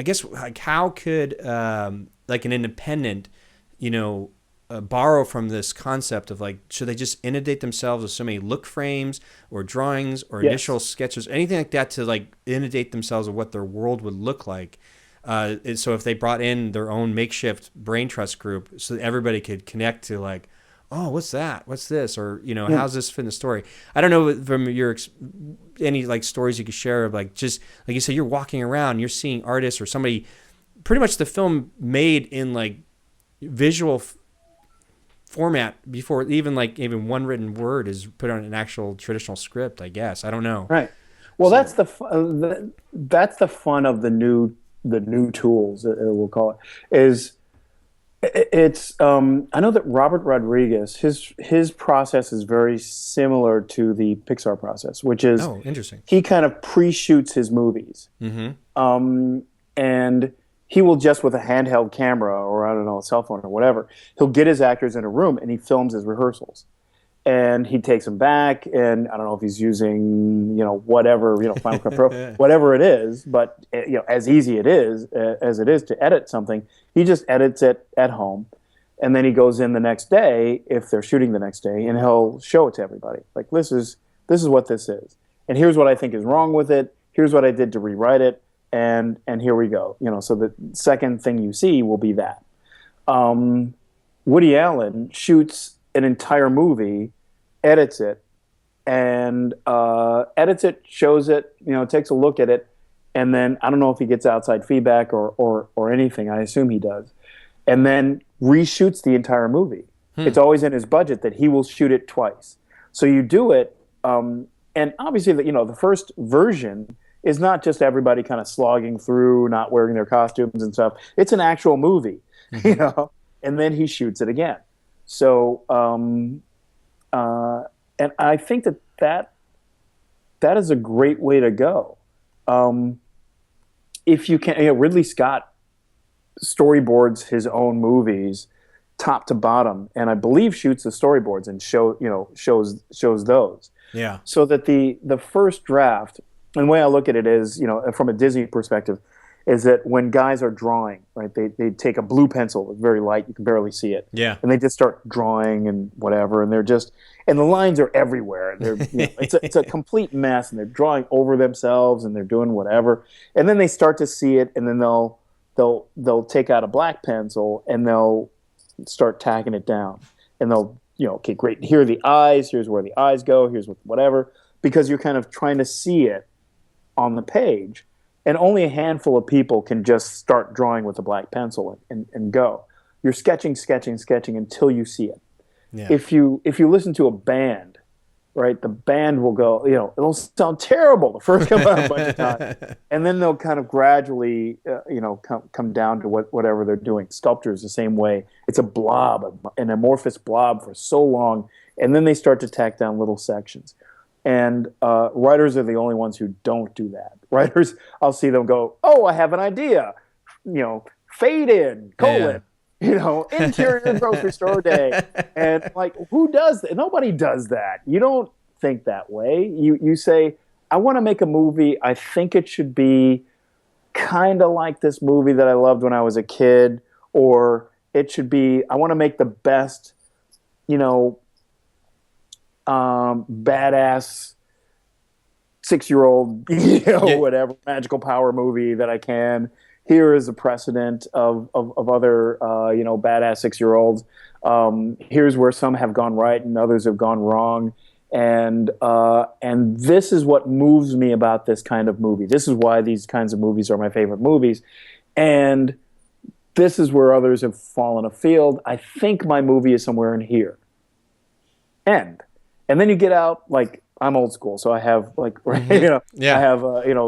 Speaker 2: guess, how could an independent, borrow from this concept of should they just inundate themselves with so many look frames or drawings or initial sketches, anything like that to inundate themselves with what their world would look like? So if they brought in their own makeshift brain trust group so that everybody could connect to oh, what's that? What's this? Or, how's this fit in the story? I don't know from your, any stories you could share of just, like you said, you're walking around, you're seeing artists or somebody, pretty much the film made in visual format before even one written word is put on an actual traditional script, I guess. I don't know.
Speaker 3: Right. Well, that's the fun of the new tools, we'll call it, is it's I know that Robert Rodriguez, his process is very similar to the Pixar process, which is
Speaker 2: interesting.
Speaker 3: He kind of pre-shoots his movies, and he will just with a handheld camera or I don't know, a cell phone or whatever, he'll get his actors in a room and he films his rehearsals. And he takes them back, and I don't know if he's using, whatever, Final Cut Pro, whatever it is, but as easy as it is to edit something, he just edits it at home, and then he goes in the next day if they're shooting the next day, and he'll show it to everybody. This is what this is, and here's what I think is wrong with it. Here's what I did to rewrite it, and here we go. So the second thing you see will be that. Woody Allen shoots an entire movie, edits it, shows it, takes a look at it, and then I don't know if he gets outside feedback or anything. I assume he does, and then reshoots the entire movie. It's always in his budget that he will shoot it twice. So you do it, and obviously the first version is not just everybody kind of slogging through, not wearing their costumes and stuff. It's an actual movie, and then he shoots it again. So, and I think that is a great way to go. If you can, Ridley Scott storyboards his own movies top to bottom, and I believe shoots the storyboards and shows those.
Speaker 2: Yeah.
Speaker 3: So that the first draft, and the way I look at it is, from a Disney perspective, is that when guys are drawing, right, they take a blue pencil, it's very light, you can barely see it.
Speaker 2: Yeah.
Speaker 3: And they just start drawing and whatever, and and the lines are everywhere. It's a complete mess, and they're drawing over themselves, and they're doing whatever. And then they start to see it, and then they'll take out a black pencil, and they'll start tacking it down. And they'll, okay, great, here are the eyes, here's where the eyes go, here's whatever, because you're kind of trying to see it on the page. And only a handful of people can just start drawing with a black pencil and go. You're sketching until you see it.
Speaker 2: Yeah.
Speaker 3: If you listen to a band, right, the band will go, it'll sound terrible the first couple of bunch of times, and then they'll kind of gradually, come down to whatever they're doing. Sculpture is the same way. It's a blob, an amorphous blob for so long, and then they start to tack down little sections. And writers are the only ones who don't do that. Writers, I'll see them go, I have an idea. Fade in, colon, interior grocery store day. And who does that? Nobody does that. You don't think that way. You say, I want to make a movie. I think it should be kind of like this movie that I loved when I was a kid. Or it should be, I want to make the best, badass 6-year-old, whatever magical power movie that I can. Here is a precedent of other, badass 6-year-olds. Here's where some have gone right and others have gone wrong. And this is what moves me about this kind of movie. This is why these kinds of movies are my favorite movies. And this is where others have fallen afield. I think my movie is somewhere in here. And then you get out, like, I'm old school, so I have, like, I have,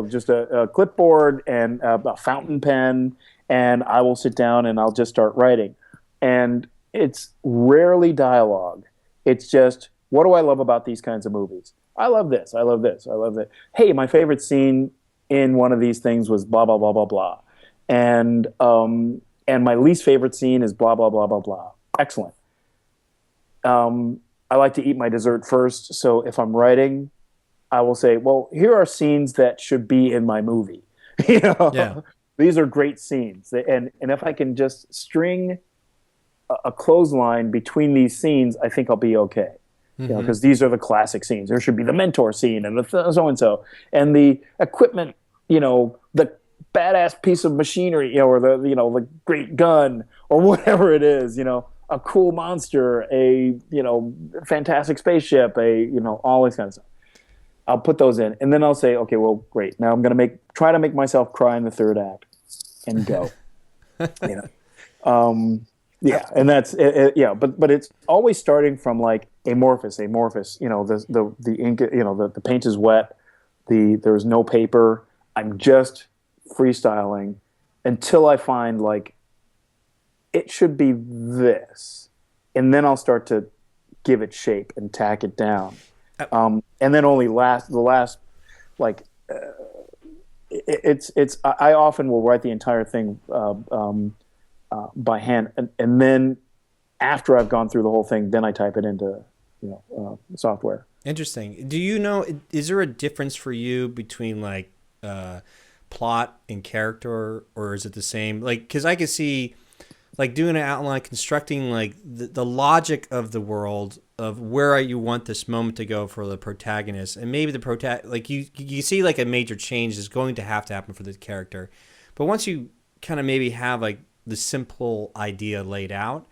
Speaker 3: just a clipboard and a fountain pen, and I will sit down and I'll just start writing. And it's rarely dialogue. It's just, what do I love about these kinds of movies? I love this. I love this. I love that. Hey, my favorite scene in one of these things was blah, blah, blah, blah, blah. And my least favorite scene is blah, blah, blah, blah, blah. Excellent. I like to eat my dessert first, so if I'm writing, I will say, well, here are scenes that should be in my movie. These are great scenes. And if I can just string a clothesline between these scenes, I think I'll be okay. Because these are the classic scenes. There should be the mentor scene and the so-and-so. And the equipment, the badass piece of machinery, or the great gun, or whatever it is, a cool monster, a fantastic spaceship, all this kind of stuff. I'll put those in, and then I'll say, okay, well, great. Now I'm going to try to make myself cry in the third act, and go. And that's but it's always starting from like amorphous. The ink, the paint is wet. There's no paper. I'm just freestyling until I find like, it should be this, and then I'll start to give it shape and tack it down, and then only the last like I often will write the entire thing by hand, and then after I've gone through the whole thing, then I type it into software.
Speaker 2: Interesting. Do you know? Is there a difference for you between like plot and character, or is it the same? Like, because I could see, like, doing an outline, constructing like the logic of the world, of where you want this moment to go for the protagonist, and maybe the like you see like a major change is going to happen for the character, but once you kind of maybe have like the simple idea laid out,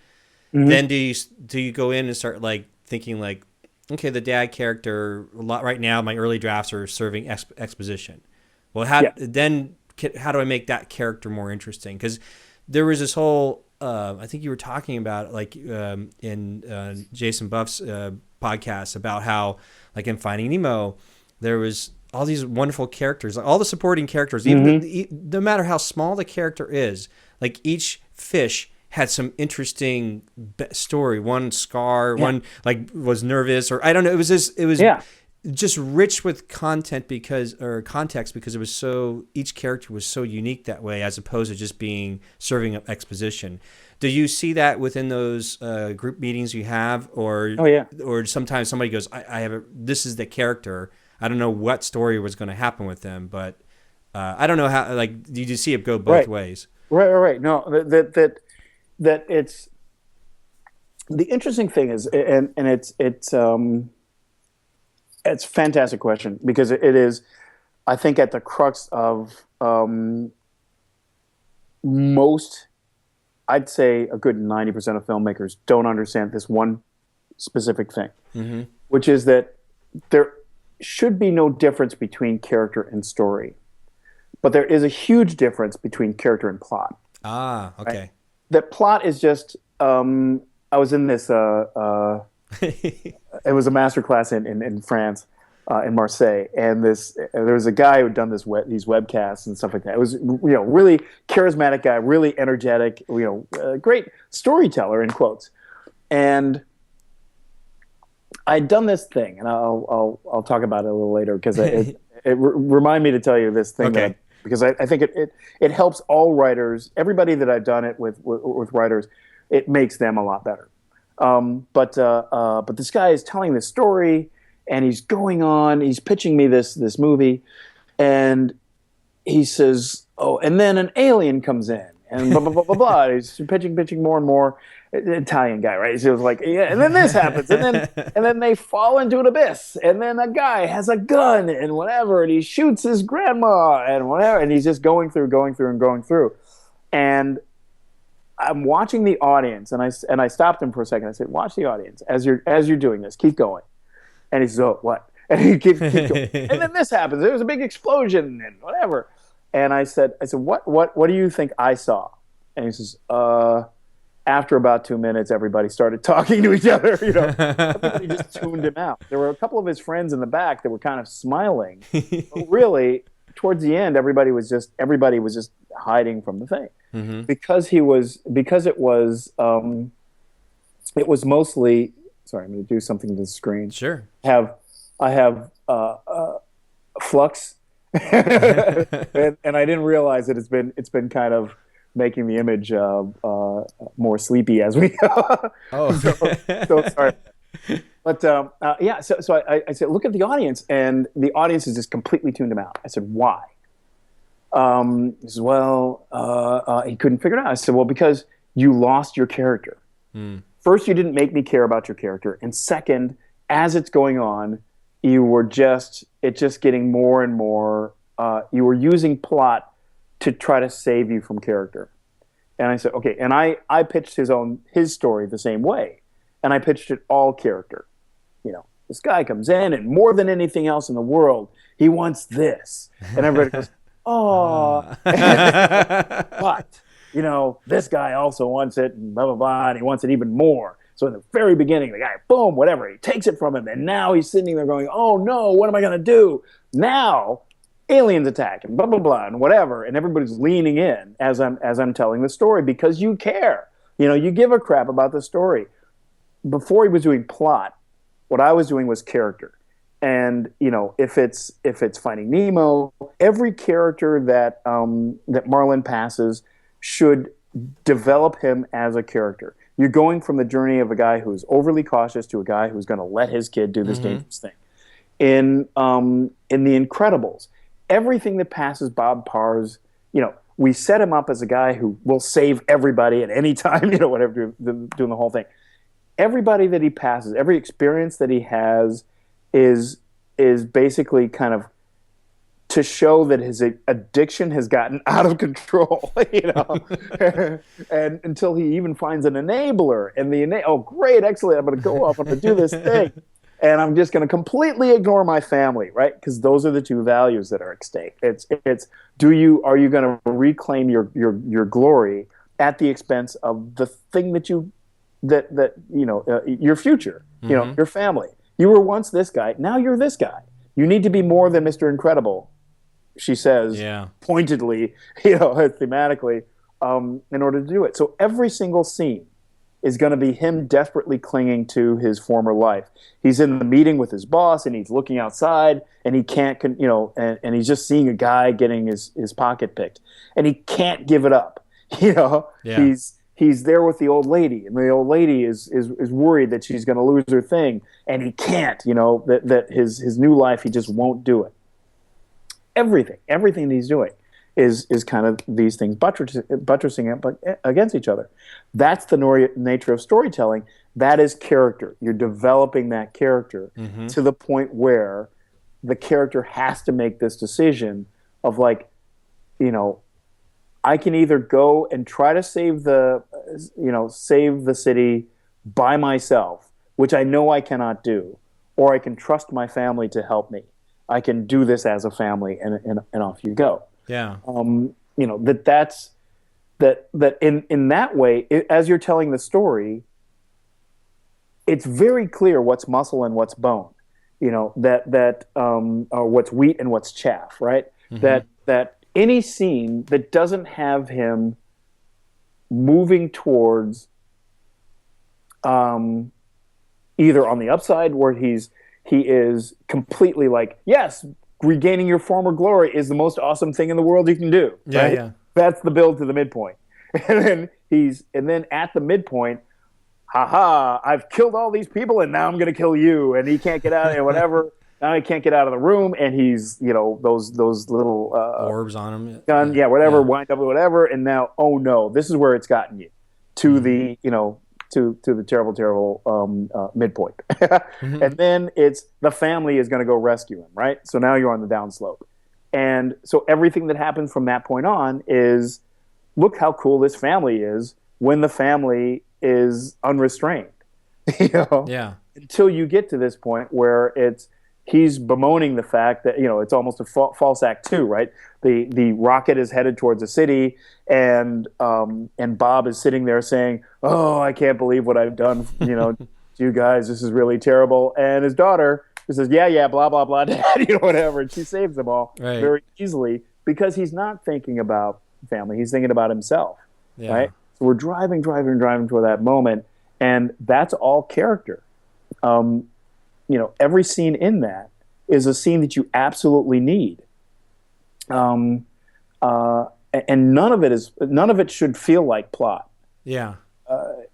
Speaker 2: then do you go in and start like thinking like, okay, the dad character right now, my early drafts are serving exposition. Well, how do I make that character more interesting? Because there was this whole I think you were talking about like in Jason Buff's podcast about how like in Finding Nemo there was all these wonderful characters, like all the supporting characters, even no matter how small the character is, like each fish had some interesting story. One scar, one like was nervous, or I don't know. It was just rich with context because it was so, each character was so unique that way, as opposed to just being serving up exposition. Do you see that within those group meetings you have, or or sometimes somebody goes, I have this is the character. I don't know what story was going to happen with them, but I don't know how. Like, did you see it go both ways?
Speaker 3: Right. No, that it's the interesting thing is, and it's a fantastic question, because it is, I think, at the crux of most, I'd say a good 90% of filmmakers don't understand this one specific thing, which is that there should be no difference between character and story, but there is a huge difference between character and plot.
Speaker 2: Ah, okay.
Speaker 3: Right? That plot is just, I was in this, it was a master class in France, in Marseille, and there was a guy who had done these webcasts and stuff like that. It was really charismatic guy, really energetic, great storyteller in quotes. And I'd done this thing, and I'll talk about it a little later, because it remind me to tell you this thing, because I think it helps all writers, everybody that I've done it with writers, it makes them a lot better. But this guy is telling this story, and he's pitching me this movie, and he says, oh, and then an alien comes in, and blah blah blah blah blah. He's pitching more and more. Italian guy, right? So it was like, yeah, and then this happens, and then they fall into an abyss, and then a guy has a gun and whatever, and he shoots his grandma and whatever, and he's just going through, and I'm watching the audience, and I stopped him for a second. I said, "Watch the audience as you're doing this. Keep going." And he says, "Oh, what?" And he keep going. And then this happens. There's a big explosion and whatever. And I said, "What do you think I saw?" And he says, After about 2 minutes, everybody started talking to each other. Everybody just tuned him out. There were a couple of his friends in the back that were kind of smiling. But really, towards the end, everybody was just hiding from the thing, because it was mostly. Sorry, I'm going to do something to the screen.
Speaker 2: Sure.
Speaker 3: I have flux, and I didn't realize that it's been kind of making the image more sleepy as we go. Oh, so sorry. But yeah, so I said, look at the audience, and the audience is just completely tuned him out. I said, why? He says, well, he couldn't figure it out. I said, well, because you lost your character. First, you didn't make me care about your character, and second, as it's going on, you were just getting more and more. You were using plot to try to save you from character. And I said, okay. And I pitched his story the same way. And I pitched it all character. This guy comes in, and more than anything else in the world, he wants this. And everybody goes, oh. But, this guy also wants it, and blah, blah, blah, and he wants it even more. So in the very beginning, the guy, boom, whatever, he takes it from him. And now he's sitting there going, oh no, what am I going to do? Now aliens attack and blah blah blah and whatever, and everybody's leaning in as I'm telling the story, because you care. You give a crap about the story. Before he was doing plot, what I was doing was character. And if it's Finding Nemo, every character that Marlin passes should develop him as a character. You're going from the journey of a guy who's overly cautious to a guy who's going to let his kid do this dangerous thing. In The Incredibles, everything that passes Bob Parr's, we set him up as a guy who will save everybody at any time, whatever, doing the whole thing. Everybody that he passes, every experience that he has is basically kind of to show that his addiction has gotten out of control, and until he even finds an enabler, and oh, great, excellent, I'm going to go off, I'm going to do this thing. And I'm just going to completely ignore my family, right? Because those are the two values that are at stake. It's are you going to reclaim your glory at the expense of the thing that your future, your family. You were once this guy, now you're this guy. You need to be more than Mr. Incredible, she says, pointedly, thematically, in order to do it. So every single scene is going to be him desperately clinging to his former life. He's in the meeting with his boss, and he's looking outside, and he can't, and he's just seeing a guy getting his pocket picked, and he can't give it up. He's there with the old lady, and the old lady is worried that she's going to lose her thing, and he can't. That his new life, he just won't do it. Everything that he's doing is kind of these things buttressing up against each other. That's the nature of storytelling. That is character. You're developing that character to the point where the character has to make this decision of I can either go and try to save the city by myself, which I know I cannot do, or I can trust my family to help me. I can do this as a family, and off you go.
Speaker 2: Yeah.
Speaker 3: That's in that way, as you're telling the story, it's very clear what's muscle and what's bone. Or what's wheat and what's chaff, right? That any scene that doesn't have him moving towards either on the upside where he is completely yes, regaining your former glory is the most awesome thing in the world you can do. Right? Yeah. That's the build to the midpoint. And then at the midpoint, I've killed all these people and now I'm going to kill you, and he can't get out of it, whatever. now he can't get out of the room, and he's, those little
Speaker 2: orbs on him,
Speaker 3: gun, whatever, wind up, whatever, and now, oh no, this is where it's gotten you to the, to the terrible midpoint, and then it's the family is going to go rescue him, right? So now you're on the downslope, and so everything that happens from that point on is, look how cool this family is when the family is unrestrained, until you get to this point where he's bemoaning the fact that, it's almost a false act two, right? The rocket is headed towards the city, and Bob is sitting there saying, "Oh, I can't believe what I've done, to you guys. This is really terrible." And his daughter says, "Yeah, blah blah blah, Dad," whatever, and she saves them all very easily because he's not thinking about family; he's thinking about himself, right? So we're driving toward that moment, and that's all character. Every scene in that is a scene that you absolutely need. And none of it should feel like plot.
Speaker 2: Yeah.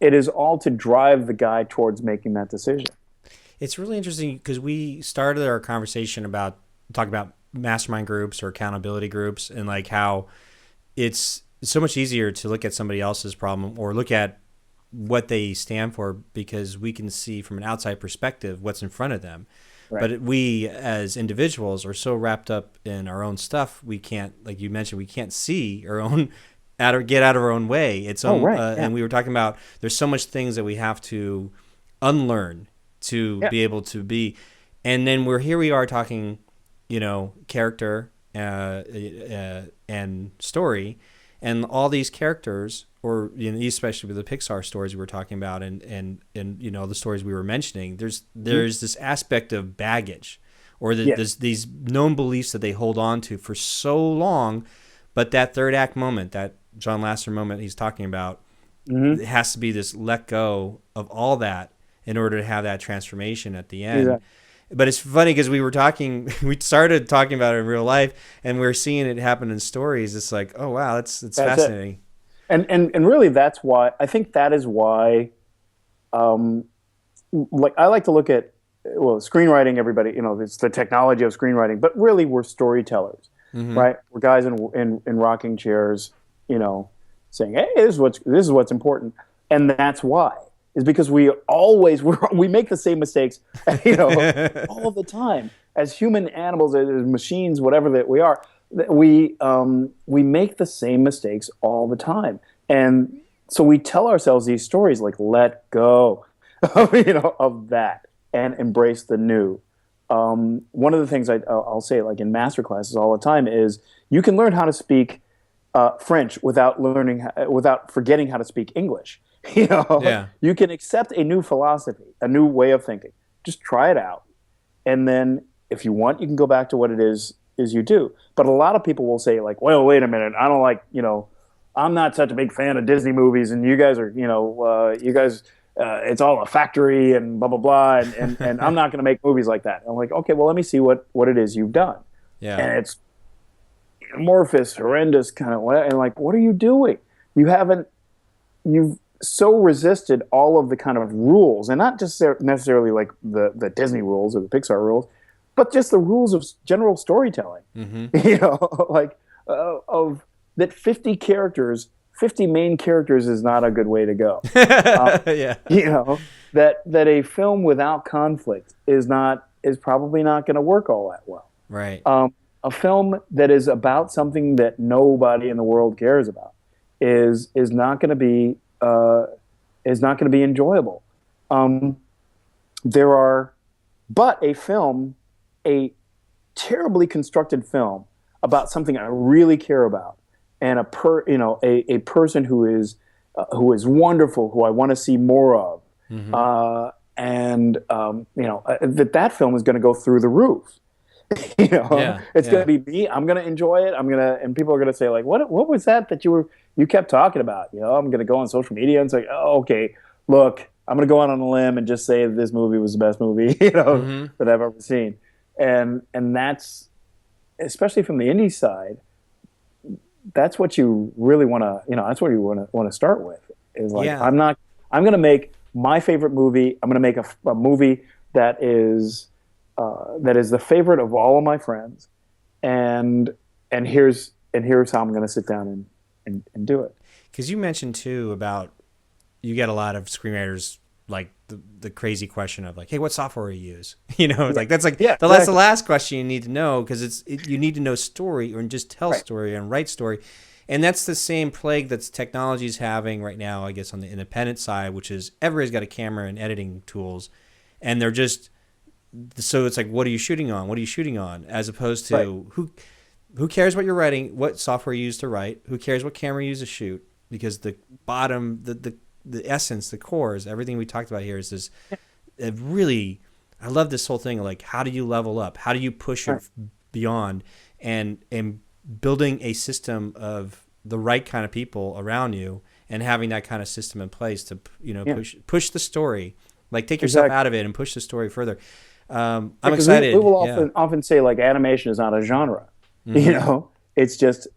Speaker 3: It is all to drive the guy towards making that decision.
Speaker 2: It's really interesting because we started our conversation talking about mastermind groups or accountability groups, and like how it's so much easier to look at somebody else's problem or look at what they stand for because we can see from an outside perspective what's in front of them. Right. But we as individuals are so wrapped up in our own stuff, we can't, like you mentioned, we can't see our own, get out of our own way. And we were talking about there's so much things that we have to unlearn to be able to be. And then we are talking, character and story, and all these characters, or especially with the PIXAR stories we were talking about, and the stories we were mentioning, there's this aspect of baggage, or there's these known beliefs that they hold on to for so long, but that third act moment, that John Lasseter moment he's talking about, it has to be this let go of all that in order to have that transformation at the end. Exactly. But it's funny because we started talking about it in real life, and we're seeing it happen in stories. It's like, oh wow, it's fascinating.
Speaker 3: And really, that's why I think that is why, like I like to look at screenwriting. Everybody, it's the technology of screenwriting, but really we're storytellers, right? We're guys in rocking chairs, saying, "Hey, this is what's important," and that's why. Is because we make the same mistakes, all the time as human animals, as machines, whatever that we are. We make the same mistakes all the time, and so we tell ourselves these stories like "let go," of that and embrace the new. One of the things I'll say, like in master classes all the time, is you can learn how to speak French without forgetting how to speak English. You can accept a new philosophy, a new way of thinking. Just try it out, and then if you want, you can go back to what it is you do. But a lot of people will say, like, well, wait a minute, I don't like, I'm not such a big fan of Disney movies, and you guys are, it's all a factory and blah blah blah, and I'm not going to make movies like that. And I'm like, okay, well, let me see what it is you've done. Yeah, and it's amorphous, horrendous kind of way, and like, what are you doing? You've so resisted all of the kind of rules, and not just necessarily like the Disney rules or the Pixar rules, but just the rules of general storytelling. Like of that 50 main characters is not a good way to go. That a film without conflict is probably not going to work all that well.
Speaker 2: Right.
Speaker 3: A film that is about something that nobody in the world cares about is not going to be enjoyable. A terribly constructed film about something I really care about, and a person who is wonderful, who I want to see more of, that film is going to go through the roof. It's going to be me. I'm going to enjoy it. And people are going to say, like, what was that you kept talking about? I'm going to go on social media and say, oh, okay, look, I'm going to go out on a limb and just say that this movie was the best movie, that I've ever seen. And that's, especially from the indie side, that's what you really want to, that's what you want to start with. Is like, I'm going to make my favorite movie. I'm going to make a movie that is that is the favorite of all of my friends, and here's how I'm going to sit down and do it.
Speaker 2: Because you mentioned too about you get a lot of screenwriters like the crazy question of like, hey, what software do you use? It's like that's the last question you need to know, because you need to know story or just tell story and write story. And that's the same plague that's technology is having right now, I guess, on the independent side, which is everybody's got a camera and editing tools, and they're just, so it's like, what are you shooting on? What are you shooting on? As opposed to who cares what you're writing, what software you use to write, who cares what camera you use to shoot, because the bottom, the essence, the cores, everything we talked about here is this really, I love this whole thing of like, how do you level up? How do you push it beyond and building a system of the right kind of people around you and having that kind of system in place to, push the story, like take yourself out of it and push the story further. I'm excited.
Speaker 3: We will often say like animation is not a genre, it's just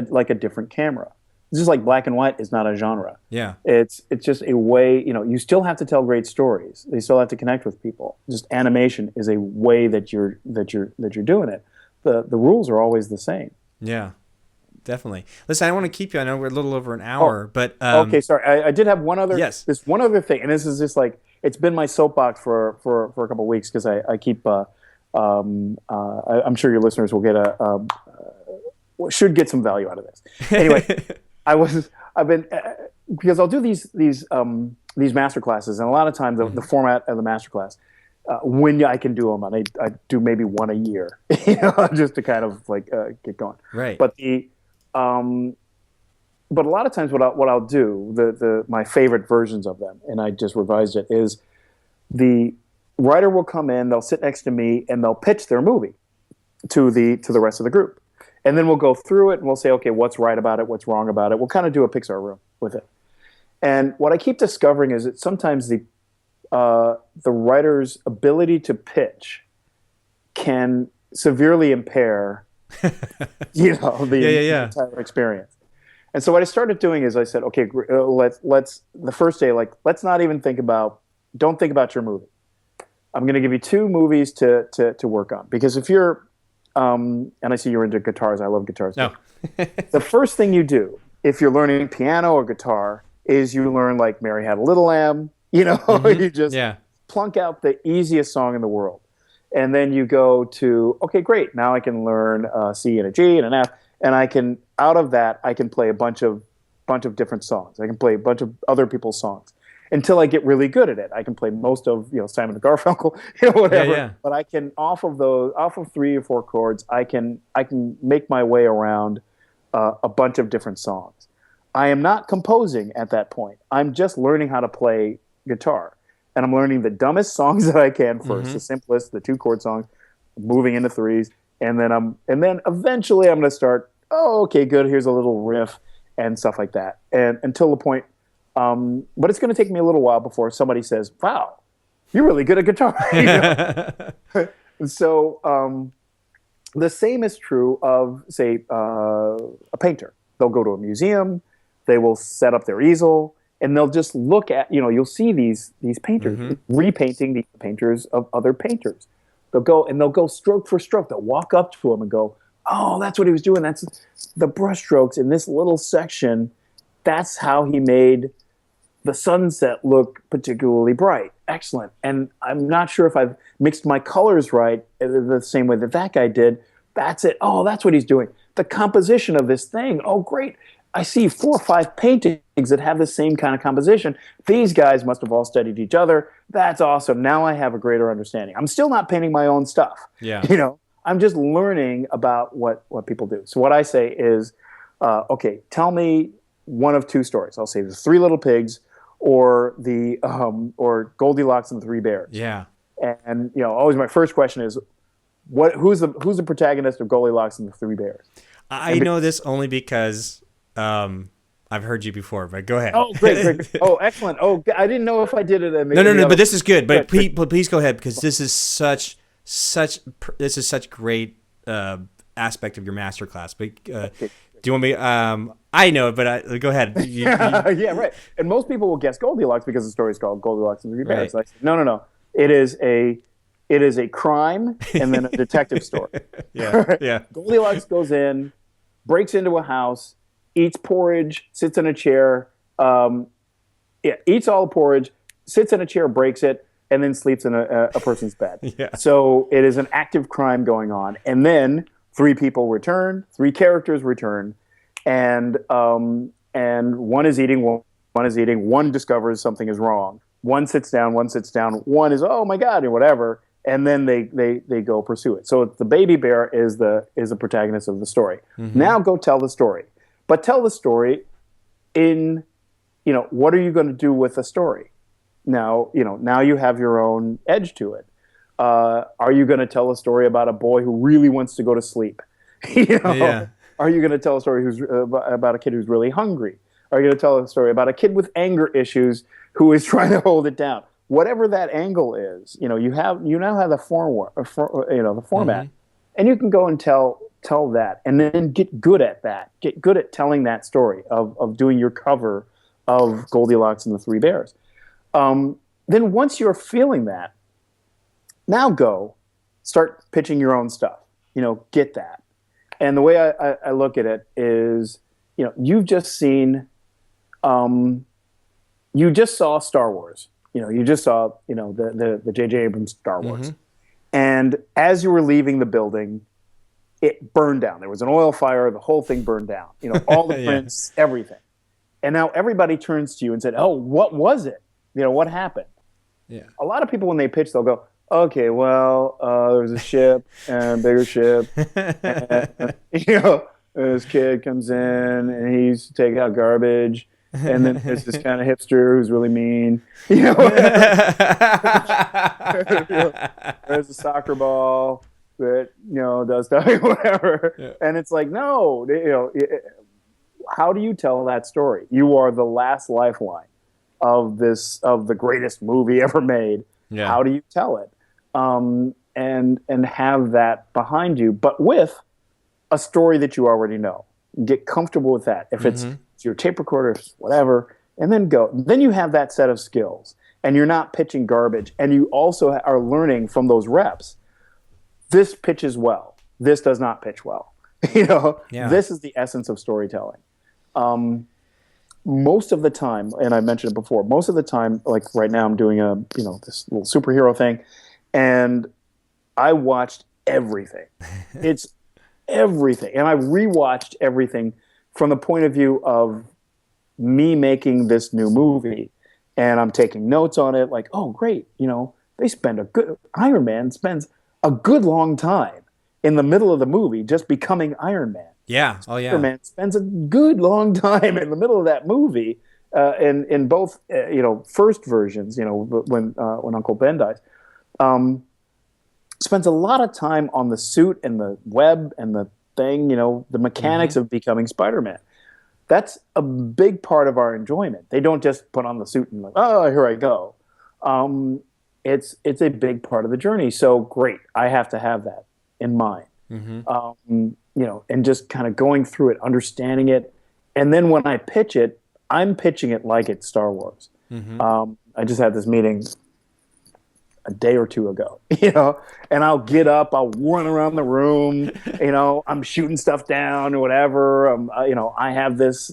Speaker 3: like a different camera. It's just like black and white is not a genre.
Speaker 2: Yeah.
Speaker 3: It's just a way, you still have to tell great stories. They still have to connect with people. Just animation is a way that you're doing it. The rules are always the same.
Speaker 2: Yeah, definitely. Listen, I don't want to keep you. I know we're a little over an hour, but
Speaker 3: okay, sorry. I did have one other.
Speaker 2: Yes.
Speaker 3: This one other thing, and this is just like it's been my soapbox for a couple of weeks, because I keep. I'm sure your listeners will get should get some value out of this. Anyway, I've been because I'll do these master classes, and a lot of times the format of the master class. When I can do them, and I do maybe one a year, just to kind of like get going.
Speaker 2: Right.
Speaker 3: But but a lot of times what I'll do, my favorite versions of them, and I just revised it, is the writer will come in, they'll sit next to me, and they'll pitch their movie to the rest of the group, and then we'll go through it and we'll say, okay, what's right about it, what's wrong about it. We'll kind of do a PIXAR room with it. And what I keep discovering is that sometimes the writer's ability to pitch can severely impair, the entire experience. And so what I started doing is I said, okay, let's the first day, let's not even don't think about your movie. I'm going to give you 2 movies to work on, because if you're, and I see you're into guitars, I love guitars.
Speaker 2: No.
Speaker 3: The first thing you do if you're learning piano or guitar is you learn like Mary Had a Little Lamb. You just plunk out the easiest song in the world. And then you go to, okay, great. Now I can learn a C and a G and an F. And out of that, I can play a bunch of different songs. I can play a bunch of other people's songs until I get really good at it. I can play most of, Simon and Garfunkel, whatever.
Speaker 2: Yeah.
Speaker 3: But I can, off of 3 or 4 chords, I can make my way around a bunch of different songs. I am not composing at that point. I'm just learning how to play guitar, and I'm learning the dumbest songs that I can first, the simplest, the 2-chord songs, moving into 3s, and then eventually I'm going to start. Oh, okay, good. Here's a little riff and stuff like that, and until the point. But it's going to take me a little while before somebody says, "Wow, you're really good at guitar." And so the same is true of, say, a painter. They'll go to a museum, they will set up their easel, and they'll just look at, you'll see these painters repainting the painters of other painters. They'll go stroke for stroke. They'll walk up to him and go, "Oh, that's what he was doing. That's the brush strokes in this little section. That's how he made the sunset look particularly bright. Excellent. And I'm not sure if I've mixed my colors right the same way that guy did. That's it. Oh, that's what he's doing. The composition of this thing. Oh, great. I see 4 or 5 paintings that have the same kind of composition. These guys must have all studied each other. That's awesome. Now I have a greater understanding. I'm still not painting my own stuff.
Speaker 2: Yeah.
Speaker 3: I'm just learning about what people do. So what I say is, okay, tell me one of 2 stories. I'll say the 3 Little Pigs or or Goldilocks and the 3 Bears.
Speaker 2: Yeah.
Speaker 3: And always my first question is, who's the protagonist of Goldilocks and the 3 Bears?
Speaker 2: I know this only because I've heard you before, but go ahead.
Speaker 3: Oh, great. Oh, excellent. Oh, I didn't know if I did it.
Speaker 2: No, but this is good. But please go ahead, because this is such great aspect of your masterclass. But do you want me? I know it, but go ahead.
Speaker 3: Yeah, right. And most people will guess Goldilocks because the story is called Goldilocks and the 3 Bears. Right. I said, no. It It is a crime and then a detective story.
Speaker 2: Yeah.
Speaker 3: Goldilocks goes in, breaks into a house, eats porridge, sits in a chair, eats all the porridge, sits in a chair, breaks it, and then sleeps in a person's bed.
Speaker 2: Yeah.
Speaker 3: So it is an active crime going on. And then 3 people return, 3 characters return, and one is eating, one is eating, one discovers something is wrong. One sits down, one is, oh my God, or whatever, and then they go pursue it. So the baby bear is the protagonist of the story. Mm-hmm. Now go tell the story. But tell the story in, what are you going to do with the story? Now you have your own edge to it. Are you going to tell a story about a boy who really wants to go to sleep?
Speaker 2: Yeah.
Speaker 3: Are you going to tell a story about a kid who's really hungry? Are you going to tell a story about a kid with anger issues who is trying to hold it down? Whatever that angle is, you now have the format, and you can go and tell that, and then get good at that. Get good at telling that story of doing your cover of Goldilocks and the Three Bears. Then once you're feeling that, now go start pitching your own stuff. Get that. And the way I look at it is, you've just seen, you just saw Star Wars. You just saw, the J.J. Abrams Star Wars. Mm-hmm. And as you were leaving the building, it burned down. There was an oil fire. The whole thing burned down. All the prints, everything. And now everybody turns to you and said, oh, what was it? What happened?
Speaker 2: Yeah.
Speaker 3: A lot of people, when they pitch, they'll go, okay, well, there was a ship and a bigger ship. And, this kid comes in and he used to take out garbage. And then there's this kind of hipster who's really mean. There's a soccer ball that, does stuff, whatever. Yeah. And it's like, no, how do you tell that story? You are the last lifeline of the greatest movie ever made. Yeah. How do you tell it? And have that behind you, but with a story that you already know. Get comfortable with that. If it's your tape recorder, whatever, and then go. Then you have that set of skills, and you're not pitching garbage, and you also are learning from those reps. This pitches well. This does not pitch well. This is the essence of storytelling. Most of the time, and I mentioned it before, most of the time, like right now I'm doing this little superhero thing, and I watched everything. It's everything. And I rewatched everything from the point of view of me making this new movie. And I'm taking notes on it like, oh, great. Iron Man spends a good long time in the middle of the movie just becoming Iron Man.
Speaker 2: Yeah. Oh, yeah.
Speaker 3: Iron Man spends a good long time in the middle of that movie in both, first versions, when Uncle Ben dies. Spends a lot of time on the suit and the web and the thing, the mechanics of becoming Spider-Man. That's a big part of our enjoyment. They don't just put on the suit and like, oh, here I go. It's a big part of the journey. So great, I have to have that in mind. And just kind of going through it, understanding it, and then when I pitch it, I'm pitching it like it's Star Wars. I just had this meeting a day or two ago, and I'll get up, I'll run around the room, I'm shooting stuff down or whatever. I have this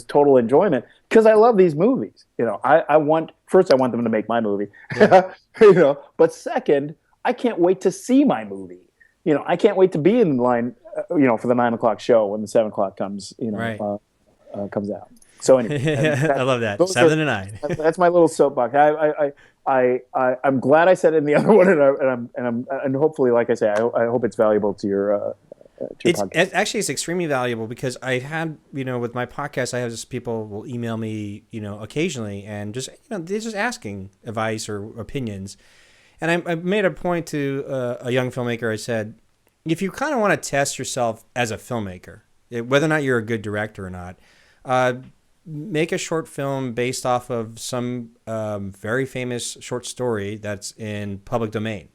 Speaker 3: total enjoyment because I love these movies. I want them to make my movie, but second, I can't wait to see my movie. I can't wait to be in line, for the 9 o'clock show when the 7 o'clock comes, comes out. So anyway,
Speaker 2: I love that. 7 to 9.
Speaker 3: That's my little soapbox. I'm glad I said it in the other one, and hopefully, like I say, I hope it's valuable to your podcast.
Speaker 2: Actually, it's extremely valuable because I had, with my podcast, I have just people will email me, occasionally, and just, they're just asking advice or opinions. And I made a point to a young filmmaker. I said, if you kind of want to test yourself as a filmmaker, whether or not you're a good director or not, make a short film based off of some very famous short story that's in public domain.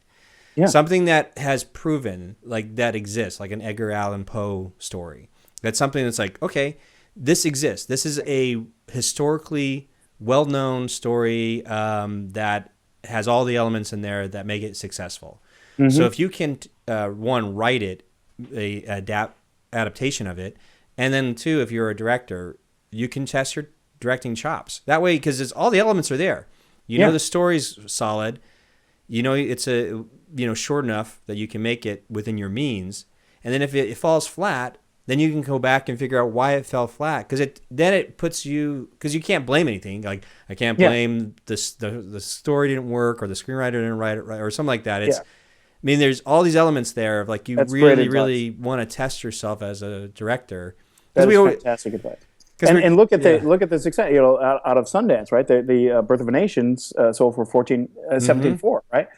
Speaker 2: Yeah. Something that has proven, like that exists, like an Edgar Allan Poe story. That's something that's like, okay, this exists. This is a historically well-known story that has all the elements in there that make it successful.
Speaker 3: Mm-hmm.
Speaker 2: So if you can, one, write it, a adaptation of it, and then two, if you're a director, you can test your directing chops. That way, because all the elements are there. You know the story's solid. You know it's short enough that you can make it within your means. And then if it falls flat, then you can go back and figure out why it fell flat. Because then it puts you, because you can't blame anything. Like I can't blame the story didn't work or the screenwriter didn't write it right or something like that. I mean, there's all these elements there of like you really want to test yourself as a director.
Speaker 3: That's fantastic advice. And look at the success, out of Sundance, right? The Birth of a Nation sold for 17.4, right?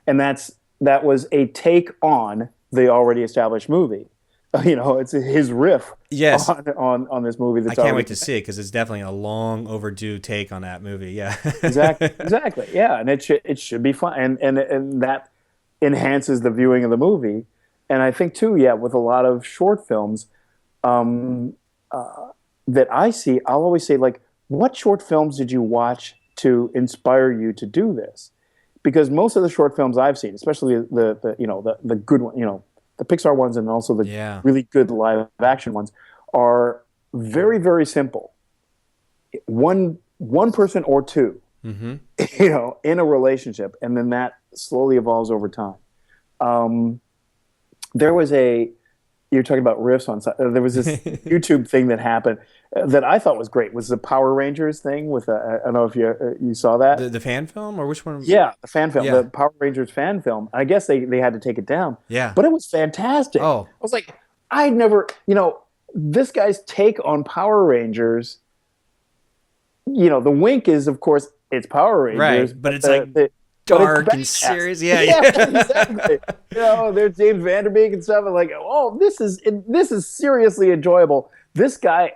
Speaker 3: And that was a take on the already established movie. It's his riff on this movie.
Speaker 2: I can't wait to see it because it's definitely a long overdue take on that movie. Yeah,
Speaker 3: exactly. Yeah, and it should be fun, and that enhances the viewing of the movie. And I think too, with a lot of short films that I see, I'll always say, like, what short films did you watch to inspire you to do this? Because most of the short films I've seen, especially the good one, the PIXAR ones and also the really good live action ones, are very, very simple. One person or two, in a relationship, and then that slowly evolves over time. There was you're talking about riffs on. There was this YouTube thing that happened that I thought was great. Was the Power Rangers thing with I don't know if you saw that,
Speaker 2: the fan film, or which one?
Speaker 3: Yeah, the fan film, the Power Rangers fan film. I guess they had to take it down.
Speaker 2: Yeah,
Speaker 3: but it was fantastic.
Speaker 2: Oh,
Speaker 3: I was like, I'd never, this guy's take on Power Rangers. The wink is, of course, it's Power Rangers,
Speaker 2: right? But it's dark and serious. Yeah,
Speaker 3: exactly. There's James Van Der Beek and stuff. And like, this is seriously enjoyable. This guy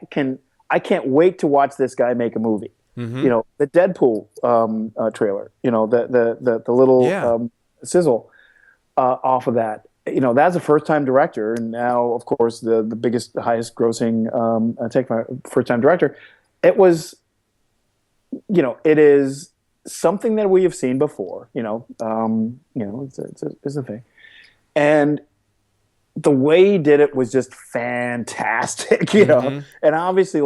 Speaker 3: I can't wait to watch this guy make a movie. Mm-hmm. The Deadpool trailer. The little sizzle off of that. That's a first-time director, and now, of course, the biggest, highest grossing take by first-time director. It was, it is something that we have seen before, it's a thing. And the way he did it was just fantastic,
Speaker 2: Mm-hmm.
Speaker 3: And obviously,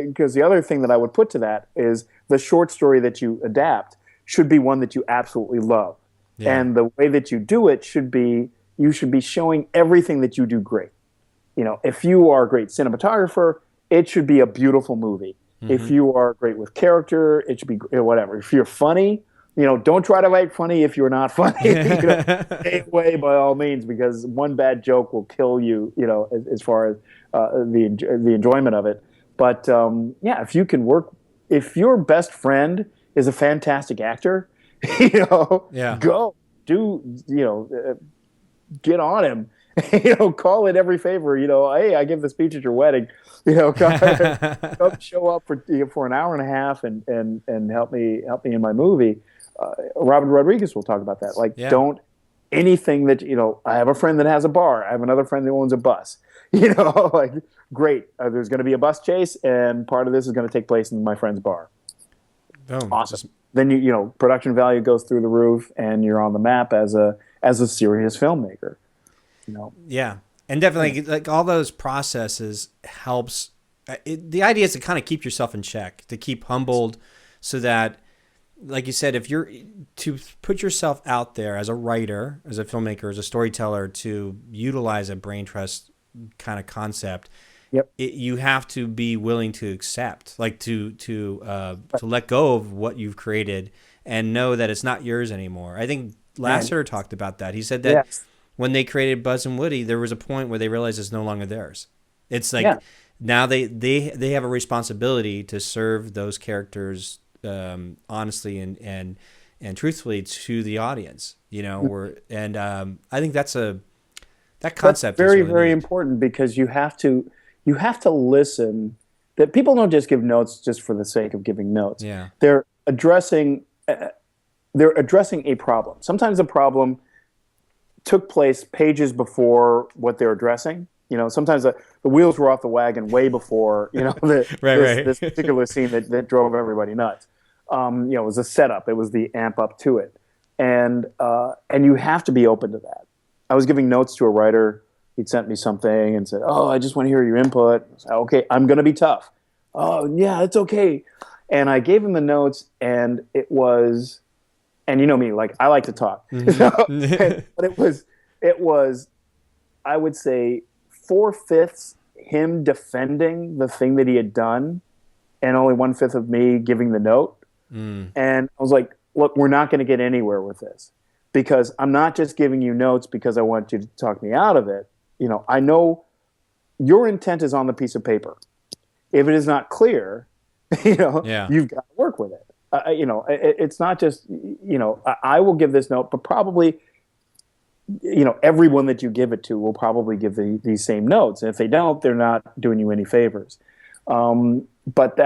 Speaker 3: because the other thing that I would put to that is the short story that you adapt should be one that you absolutely love. Yeah. And the way that you do it you should be showing everything that you do great. If you are a great cinematographer, it should be a beautiful movie. Mm-hmm. If you are great with character, it should be whatever. If you're funny, don't try to write funny if you're not funny. Stay away by all means, because one bad joke will kill you. As far as the enjoyment of it. But if you can work, if your best friend is a fantastic actor, go do get on him. Call it every favor. Hey, I give the speech at your wedding. Come show up for an hour and a half and help me in my movie. Robert Rodriguez will talk about that. Don't anything that I have a friend that has a bar. I have another friend that owns a bus. Great. There's going to be a bus chase, and part of this is going to take place in my friend's bar.
Speaker 2: Boom.
Speaker 3: Awesome. Then production value goes through the roof, and you're on the map as a serious filmmaker.
Speaker 2: Yeah, and definitely all those processes helps. The idea is to kind of keep yourself in check, to keep humbled, so that, like you said, if you're to put yourself out there as a writer, as a filmmaker, as a storyteller, to utilize a brain trust kind of concept, you have to be willing to accept, to let go of what you've created and know that it's not yours anymore. I think Lasseter talked about that. He said that. Yes. When they created Buzz and Woody, there was a point where they realized it's no longer theirs. It's now they have a responsibility to serve those characters honestly and truthfully to the audience. I think that concept
Speaker 3: that's very,
Speaker 2: is really
Speaker 3: very
Speaker 2: neat.
Speaker 3: important, because you have to listen. That people don't just give notes just for the sake of giving notes.
Speaker 2: Yeah,
Speaker 3: they're addressing a problem. Sometimes the problem took place pages before what they're addressing. Sometimes the wheels were off the wagon way before, this particular scene that drove everybody nuts. It was a setup. It was the amp up to it. And you have to be open to that. I was giving notes to a writer. He'd sent me something and said, "Oh, I just want to hear your input." I said, "Okay, I'm going to be tough." "Oh, yeah, it's okay." And I gave him the notes, and it was, and you know me, like I like to talk.
Speaker 2: Mm-hmm.
Speaker 3: But it was, I would say, 4/5 him defending the thing that he had done, and only 1/5 of me giving the note. And I was like, "Look, we're not going to get anywhere with this, because I'm not just giving you notes because I want you to talk me out of it. I know your intent is on the piece of paper. If it is not clear, you've got to work with it. It's not just, I will give this note, but probably, everyone that you give it to will probably give these same notes. And if they don't, they're not doing you any favors. But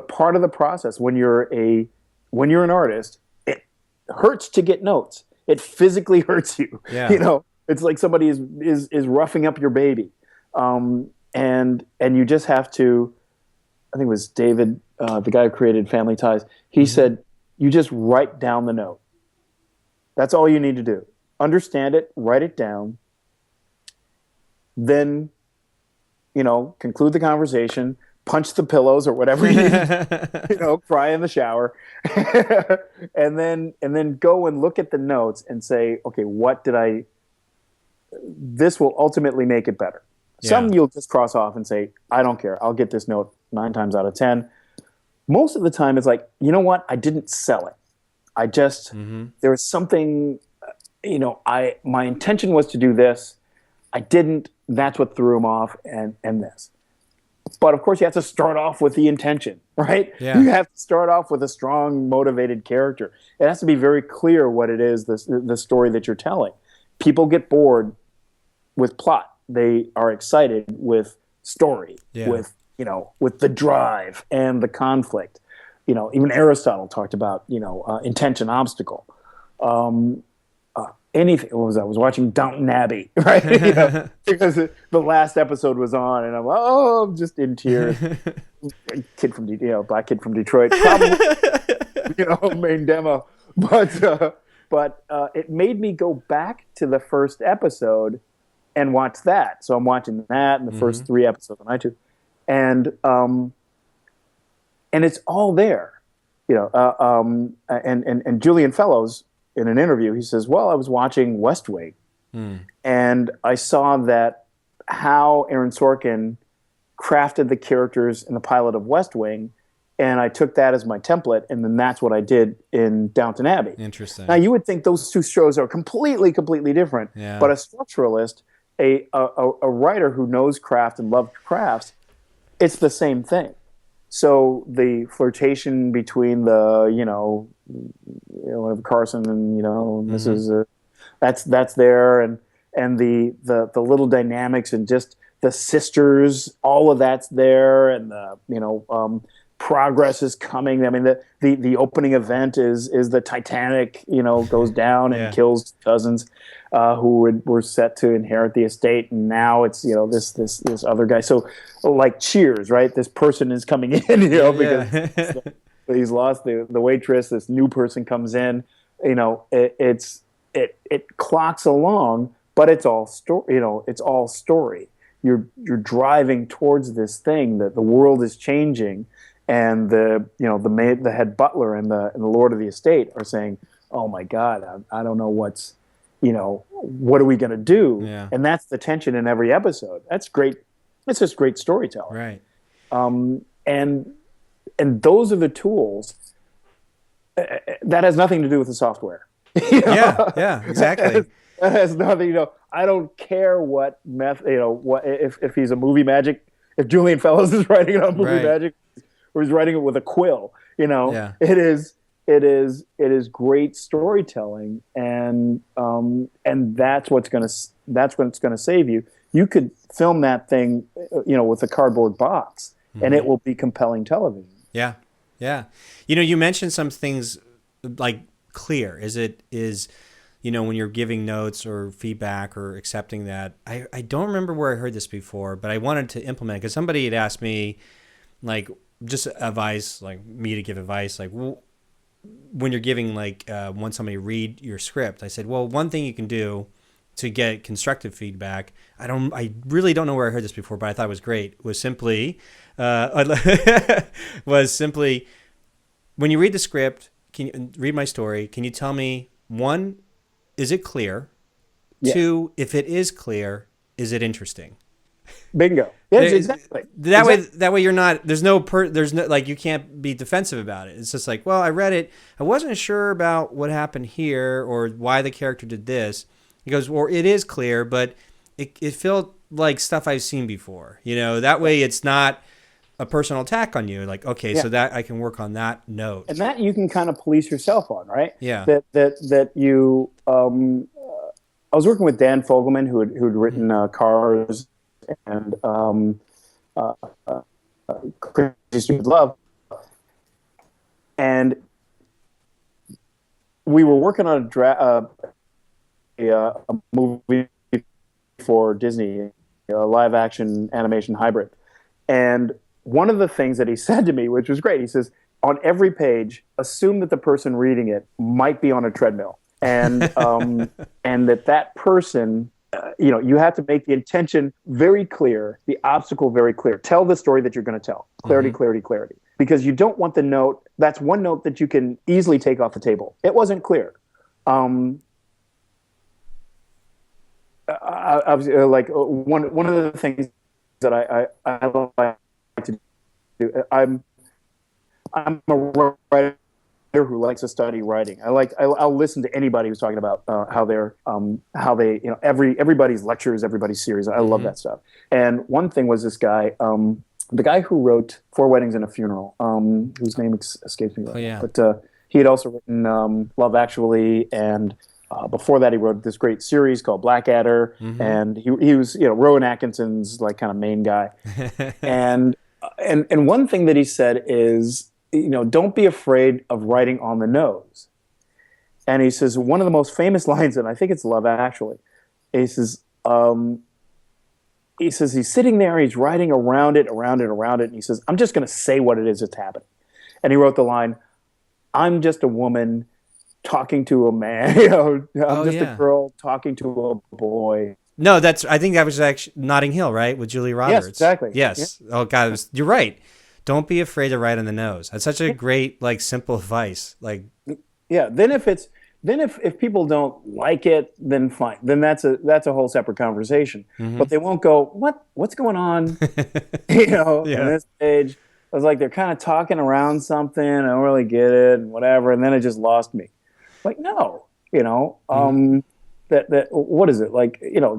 Speaker 3: part of the process when you're an artist, it hurts to get notes. It physically hurts you.
Speaker 2: Yeah.
Speaker 3: It's like somebody is roughing up your baby. And you just have to, I think it was David, the guy who created Family Ties, he said, you just write down the note. That's all you need to do. Understand it, write it down, then, conclude the conversation, punch the pillows or whatever you need, cry in the shower, and then go and look at the notes and say, okay, this will ultimately make it better. Some you'll just cross off and say, I don't care. I'll get this note 9 times out of 10. Most of the time it's like, you know what? I didn't sell it. I just, there was something, my intention was to do this. I didn't. That's what threw him off and this. But of course you have to start off with the intention, right?
Speaker 2: Yeah.
Speaker 3: You have to start off with a strong, motivated character. It has to be very clear what it is, the story that you're telling. People get bored with plot. They are excited with story, with the drive and the conflict. Even Aristotle talked about intention, obstacle. Anything. What was that? I was watching Downton Abbey, right? Because the last episode was on, and I'm just in tears. Black kid from Detroit, probably main demo, but it made me go back to the first episode and watch that. So I'm watching that and the first 3 episodes on iTunes, and it's all there, and Julian Fellows in an interview, he says, well, I was watching West Wing and I saw that how Aaron Sorkin crafted the characters in the pilot of West Wing, and I took that as my template, and then that's what I did in Downton Abbey.
Speaker 2: Interesting.
Speaker 3: Now you would think those 2 shows are completely different, but a structuralist, a writer who knows craft and loves crafts, it's the same thing. So the flirtation between the Carson and Mrs. That's there, and the little dynamics and just the sisters, all of that's there, and the progress is coming. I mean, the opening event is the Titanic, goes down and kills cousins who were set to inherit the estate, and now it's this other guy. So like Cheers, right? This person is coming in, because he's lost the waitress. This new person comes in. It clocks along, but it's all story. It's all story. You're driving towards this thing that the world is changing. And the head butler and the lord of the estate are saying, "Oh my God, I don't know what are we going to do?"
Speaker 2: Yeah.
Speaker 3: And that's the tension in every episode. That's great. It's just great storytelling.
Speaker 2: Right.
Speaker 3: And those are the tools. That has nothing to do with the software.
Speaker 2: Yeah, exactly.
Speaker 3: That has nothing. I don't care what what if he's a movie magic. If Julian Fellows is writing it on movie magic, or he's writing it with a quill, it is great storytelling, and that's what's going to save you. You could film that thing, with a cardboard box, and it will be compelling television.
Speaker 2: Yeah. You mentioned some things like clear. Is when you're giving notes or feedback or accepting that. I don't remember where I heard this before, but I wanted to implement it because somebody had asked me, like, just advice, like me to give advice, like, well, when you're giving want somebody to read your script, I said, well, one thing you can do to get constructive feedback, I really don't know where I heard this before, but I thought it was great, was simply when you read the script, can you read my story? Can you tell me, one, is it clear? Yeah. Two, if it is clear, is it interesting?
Speaker 3: Bingo. Yes, exactly.
Speaker 2: That way you're not, there's no, you can't be defensive about it. It's just like, well, I read it. I wasn't sure about what happened here or why the character did this. He goes, well, it is clear, but it felt like stuff I've seen before. That way it's not a personal attack on you. Like, okay, so that I can work on that note.
Speaker 3: And that you can kind of police yourself on, right?
Speaker 2: Yeah.
Speaker 3: That you, I was working with Dan Fogelman, who'd written Cars and Crazy Stupid Love. And we were working on a movie for Disney, a live action animation hybrid. And one of the things that he said to me, which was great, he says, on every page, assume that the person reading it might be on a treadmill. And and that person, you have to make the intention very clear, the obstacle very clear. Tell the story that you're going to tell. Clarity, clarity, clarity. Because you don't want the note, that's one note that you can easily take off the table. It wasn't clear. I was one of the things that I like to do. I'm a writer who likes to study writing. I'll listen to anybody who's talking about how they everybody's lectures, everybody's series. I love that stuff. And one thing was this guy, the guy who wrote Four Weddings and a Funeral, whose name escapes me. But he had also written Love Actually, and before that, he wrote this great series called Blackadder, and he was Rowan Atkinson's kind of main guy. and one thing that he said is, don't be afraid of writing on the nose. And he says one of the most famous lines, and I think it's Love Actually. He says he's sitting there, he's writing around it, and he says, I'm just going to say what it is that's happening. And he wrote the line, I'm just a woman talking to a man, I'm just a girl talking to a boy.
Speaker 2: No, I think that was actually Notting Hill, right? With Julia Roberts.
Speaker 3: Yes, exactly.
Speaker 2: Yes. Yeah. Oh God, you're right. Don't be afraid to write on the nose. That's such a great, simple advice.
Speaker 3: Then if people don't like it, then fine. Then that's a whole separate conversation. But they won't go, what's going on? On this page. I was like, they're kind of talking around something. I don't really get it, and whatever. And then it just lost me. No, that what is it?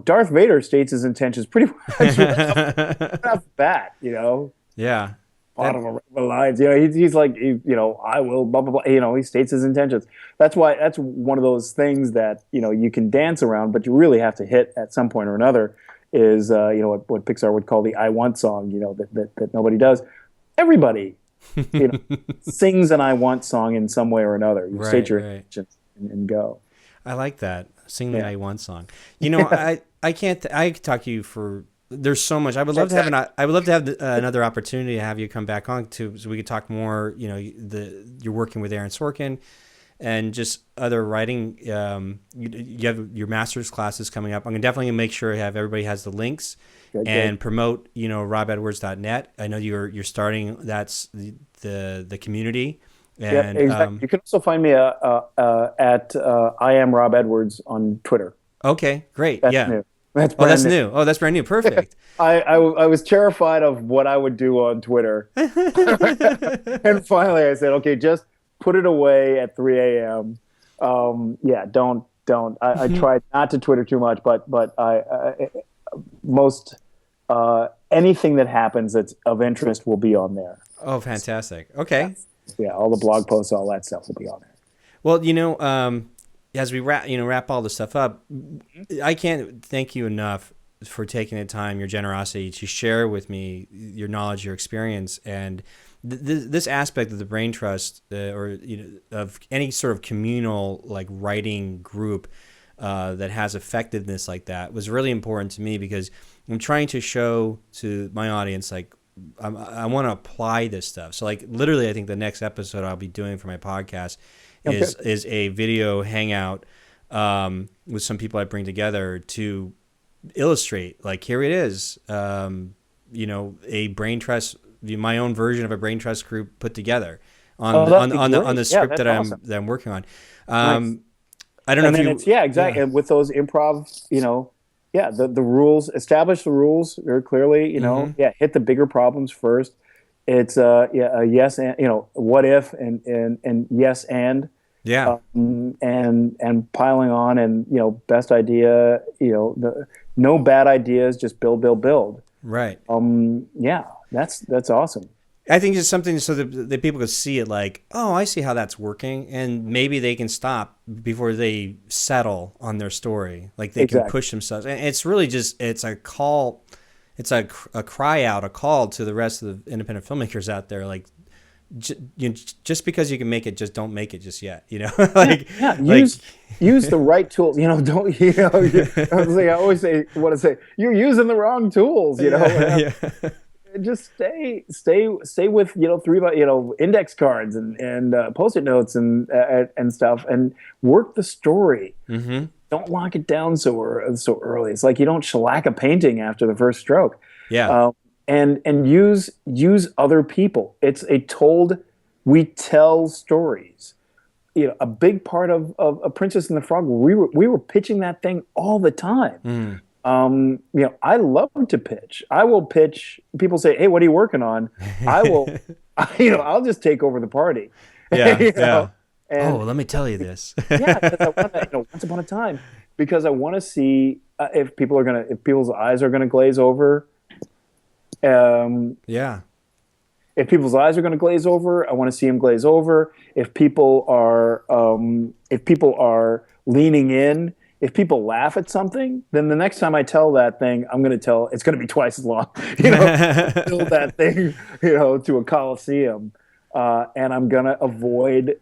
Speaker 3: Darth Vader states his intentions pretty much right off the bat,
Speaker 2: Yeah.
Speaker 3: Bottom of the lines. He's like, I will, blah, blah, blah. He states his intentions. That's one of those things that, you can dance around, but you really have to hit at some point or another is, what PIXAR would call the I Want song, that nobody does. Everybody, sings an I Want song in some way or another. You state your intentions and go.
Speaker 2: I like that. Sing the I Want song. I can't, I could talk to you for, there's so much. I would love to have another opportunity to have you come back on so we could talk more. You're working with Aaron Sorkin and just other writing. You have your master's classes coming up. I'm definitely gonna make sure everybody has the links and promote. robedwards.net. I know you're starting. That's the community. And,
Speaker 3: exactly. You can also find me at I am Rob Edwards on Twitter.
Speaker 2: Okay, great.
Speaker 3: That's new. That's
Speaker 2: new. Oh, that's brand new. Perfect.
Speaker 3: I was terrified of what I would do on Twitter. And finally I said, okay, just put it away at 3 a.m. Don't. I tried not to Twitter too much, but most anything that happens that's of interest will be on there.
Speaker 2: Oh, fantastic. Okay.
Speaker 3: Yeah, all the blog posts, all that stuff will be on there.
Speaker 2: Well, as we wrap all this stuff up, I can't thank you enough for taking the time, your generosity to share with me your knowledge, your experience, and this aspect of the brain trust, of any sort of communal writing group that has effectiveness like that was really important to me because I'm trying to show to my audience I want to apply this stuff. So like literally, I think the next episode I'll be doing for my podcast is a video hangout with some people I bring together to illustrate, like, here it is, a brain trust, my own version of a brain trust group put together on the script that I'm working on.
Speaker 3: Nice.
Speaker 2: I don't know if
Speaker 3: it's exactly. Yeah. And with those improv, the rules, establish the rules very clearly, hit the bigger problems first. It's a yes and, what if and yes and.
Speaker 2: Yeah.
Speaker 3: And piling on and, best idea, no bad ideas, just build.
Speaker 2: Right.
Speaker 3: That's awesome.
Speaker 2: I think it's something so that people can see it like, oh, I see how that's working. And maybe they can stop before they settle on their story. Like they can push themselves. And it's really it's a call. It's a cry out, a call to the rest of the independent filmmakers out there. Like, just because you can make it, just don't make it just yet. Use
Speaker 3: the right tools. Don't. I always say, you're using the wrong tools. Just stay with 3 index cards and post-it notes and stuff, and work the story.
Speaker 2: Mm-hmm.
Speaker 3: Don't lock it down so early. It's like you don't shellac a painting after the first stroke.
Speaker 2: Yeah.
Speaker 3: And use other people. It's we tell stories. A big part of A Princess and the Frog, we were pitching that thing all the time. I love to pitch. I will pitch. People say, "Hey, what are you working on?" I will, I'll just take over the party.
Speaker 2: Yeah. And, let me tell you this.
Speaker 3: Because I want once upon a time, because I want to see if people's eyes are gonna glaze over. If people's eyes are going to glaze over, I want to see them glaze over. If people are leaning in, if people laugh at something, then the next time I tell that thing, I'm going to tell it's going to be twice as long. Build that thing, to a coliseum, and I'm going to avoid,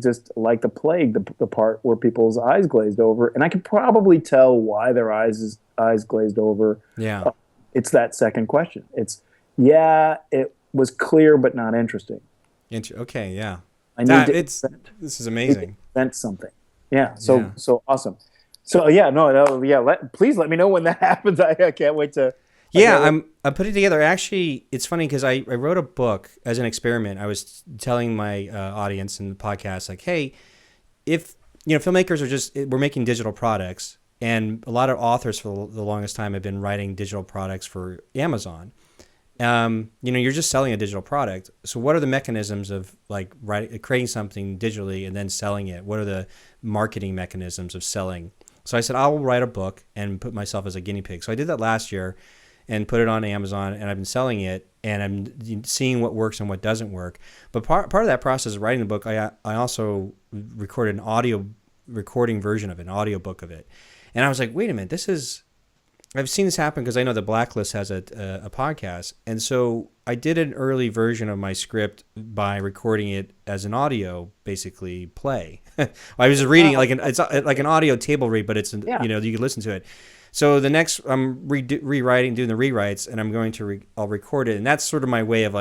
Speaker 3: just like the plague, the part where people's eyes glazed over, and I can probably tell why their eyes glazed over.
Speaker 2: Yeah.
Speaker 3: It's that second question. It was clear but not interesting.
Speaker 2: Okay, yeah.
Speaker 3: This
Speaker 2: is amazing.
Speaker 3: Invent something. Yeah. So awesome. So please let me know when that happens. I can't wait to.
Speaker 2: I'm putting together. Actually, it's funny because I wrote a book as an experiment. I was telling my audience in the podcast, like, hey, if filmmakers we're making digital products. And a lot of authors for the longest time have been writing digital products for Amazon. You're just selling a digital product. So what are the mechanisms of creating something digitally and then selling it? What are the marketing mechanisms of selling? So I said, I'll write a book and put myself as a guinea pig. So I did that last year and put it on Amazon, and I've been selling it, and I'm seeing what works and what doesn't work. But part of that process of writing the book, I also recorded an audio recording version of it, an audio book of it. And I was like, wait a minute, I've seen this happen because I know the Blacklist has a podcast. And so I did an early version of my script by recording it as an audio, basically, play. I was reading it's like an audio table read, but you can listen to it. So the next, I'm rewriting, doing the rewrites, and I'm going to I'll record it. And that's sort of my way of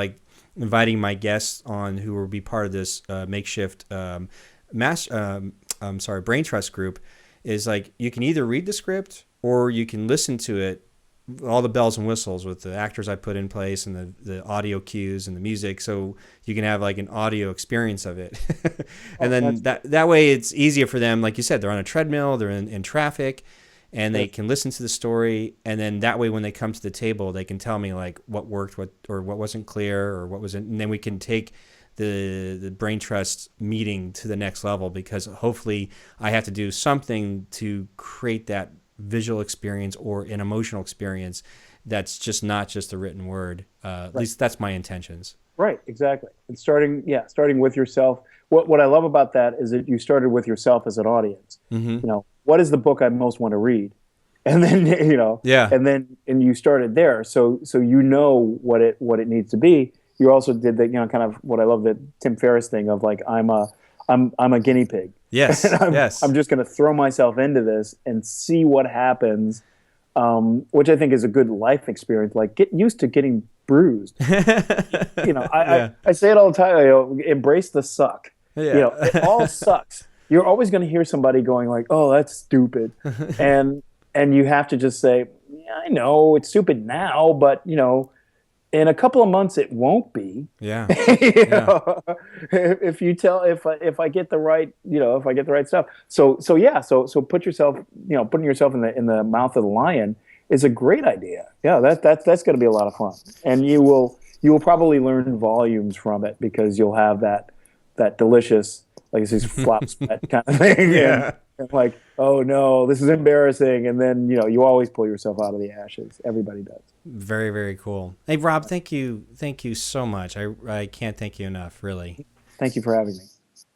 Speaker 2: inviting my guests on who will be part of this makeshift brain trust group. Is you can either read the script or you can listen to it, all the bells and whistles with the actors I put in place and the audio cues and the music, so you can have an audio experience of it. And then that way it's easier for them. Like you said, they're on a treadmill, they're in traffic, and they can listen to the story. And then that way when they come to the table, they can tell me what worked, what wasn't clear, or what wasn't, and then we can take the brain trust meeting to the next level, because hopefully I have to do something to create that visual experience or an emotional experience that's just not just a written word. At least that's my intentions.
Speaker 3: Right, exactly. And starting with yourself. What I love about that is that you started with yourself as an audience.
Speaker 2: Mm-hmm.
Speaker 3: What is the book I most want to read? And then and you started there, so what it needs to be. You also did the kind of what I love, the Tim Ferriss thing of I'm a guinea pig.
Speaker 2: Yes. Yes.
Speaker 3: I'm just going to throw myself into this and see what happens, which I think is a good life experience. Get used to getting bruised. I say it all the time. Embrace the suck. Yeah. It all sucks. You're always going to hear somebody going like, "Oh, that's stupid," and you have to just say, "Yeah, I know it's stupid now, but in a couple of months it won't be."
Speaker 2: Yeah.
Speaker 3: If I get the right stuff. So put yourself, putting yourself in the mouth of the lion is a great idea. Yeah, that's going to be a lot of fun, and you will probably learn volumes from it because you'll have that delicious, like it's these flop sweat kind of thing.
Speaker 2: Yeah.
Speaker 3: And like, oh no, this is embarrassing. And then, you always pull yourself out of the ashes. Everybody does.
Speaker 2: Very, very cool. Hey, Rob, thank you so much. I can't thank you enough, really.
Speaker 3: Thank you for having me.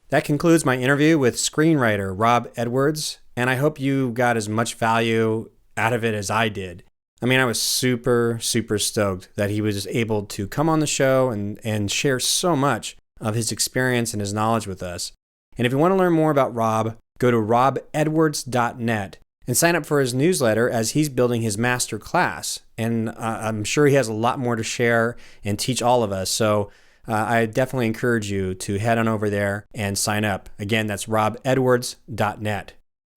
Speaker 2: That concludes my interview with screenwriter Rob Edwards, and I hope you got as much value out of it as I did. I mean, I was super, super stoked that he was able to come on the show and share so much of his experience and his knowledge with us. And if you want to learn more about Rob, go to robedwards.net and sign up for his newsletter as he's building his master class. And I'm sure he has a lot more to share and teach all of us. So I definitely encourage you to head on over there and sign up. Again, that's robedwards.net.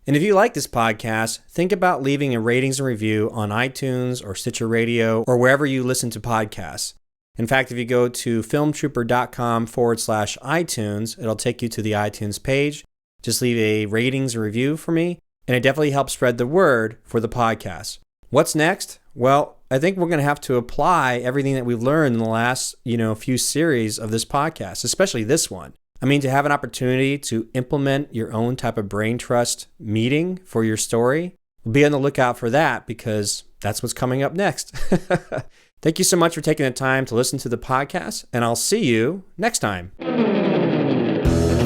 Speaker 2: And if you like this podcast, think about leaving a ratings and review on iTunes or Stitcher Radio or wherever you listen to podcasts. In fact, if you go to filmtrooper.com/iTunes, it'll take you to the iTunes page. Just leave a ratings and review for me, and it definitely helps spread the word for the podcast. What's next? Well, I think we're going to have to apply everything that we've learned in the last, few series of this podcast, especially this one. I mean, to have an opportunity to implement your own type of brain trust meeting for your story, be on the lookout for that because that's what's coming up next. Thank you so much for taking the time to listen to the podcast, and I'll see you next time.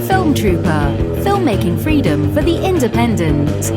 Speaker 1: Film Trooper, filmmaking freedom for the independent.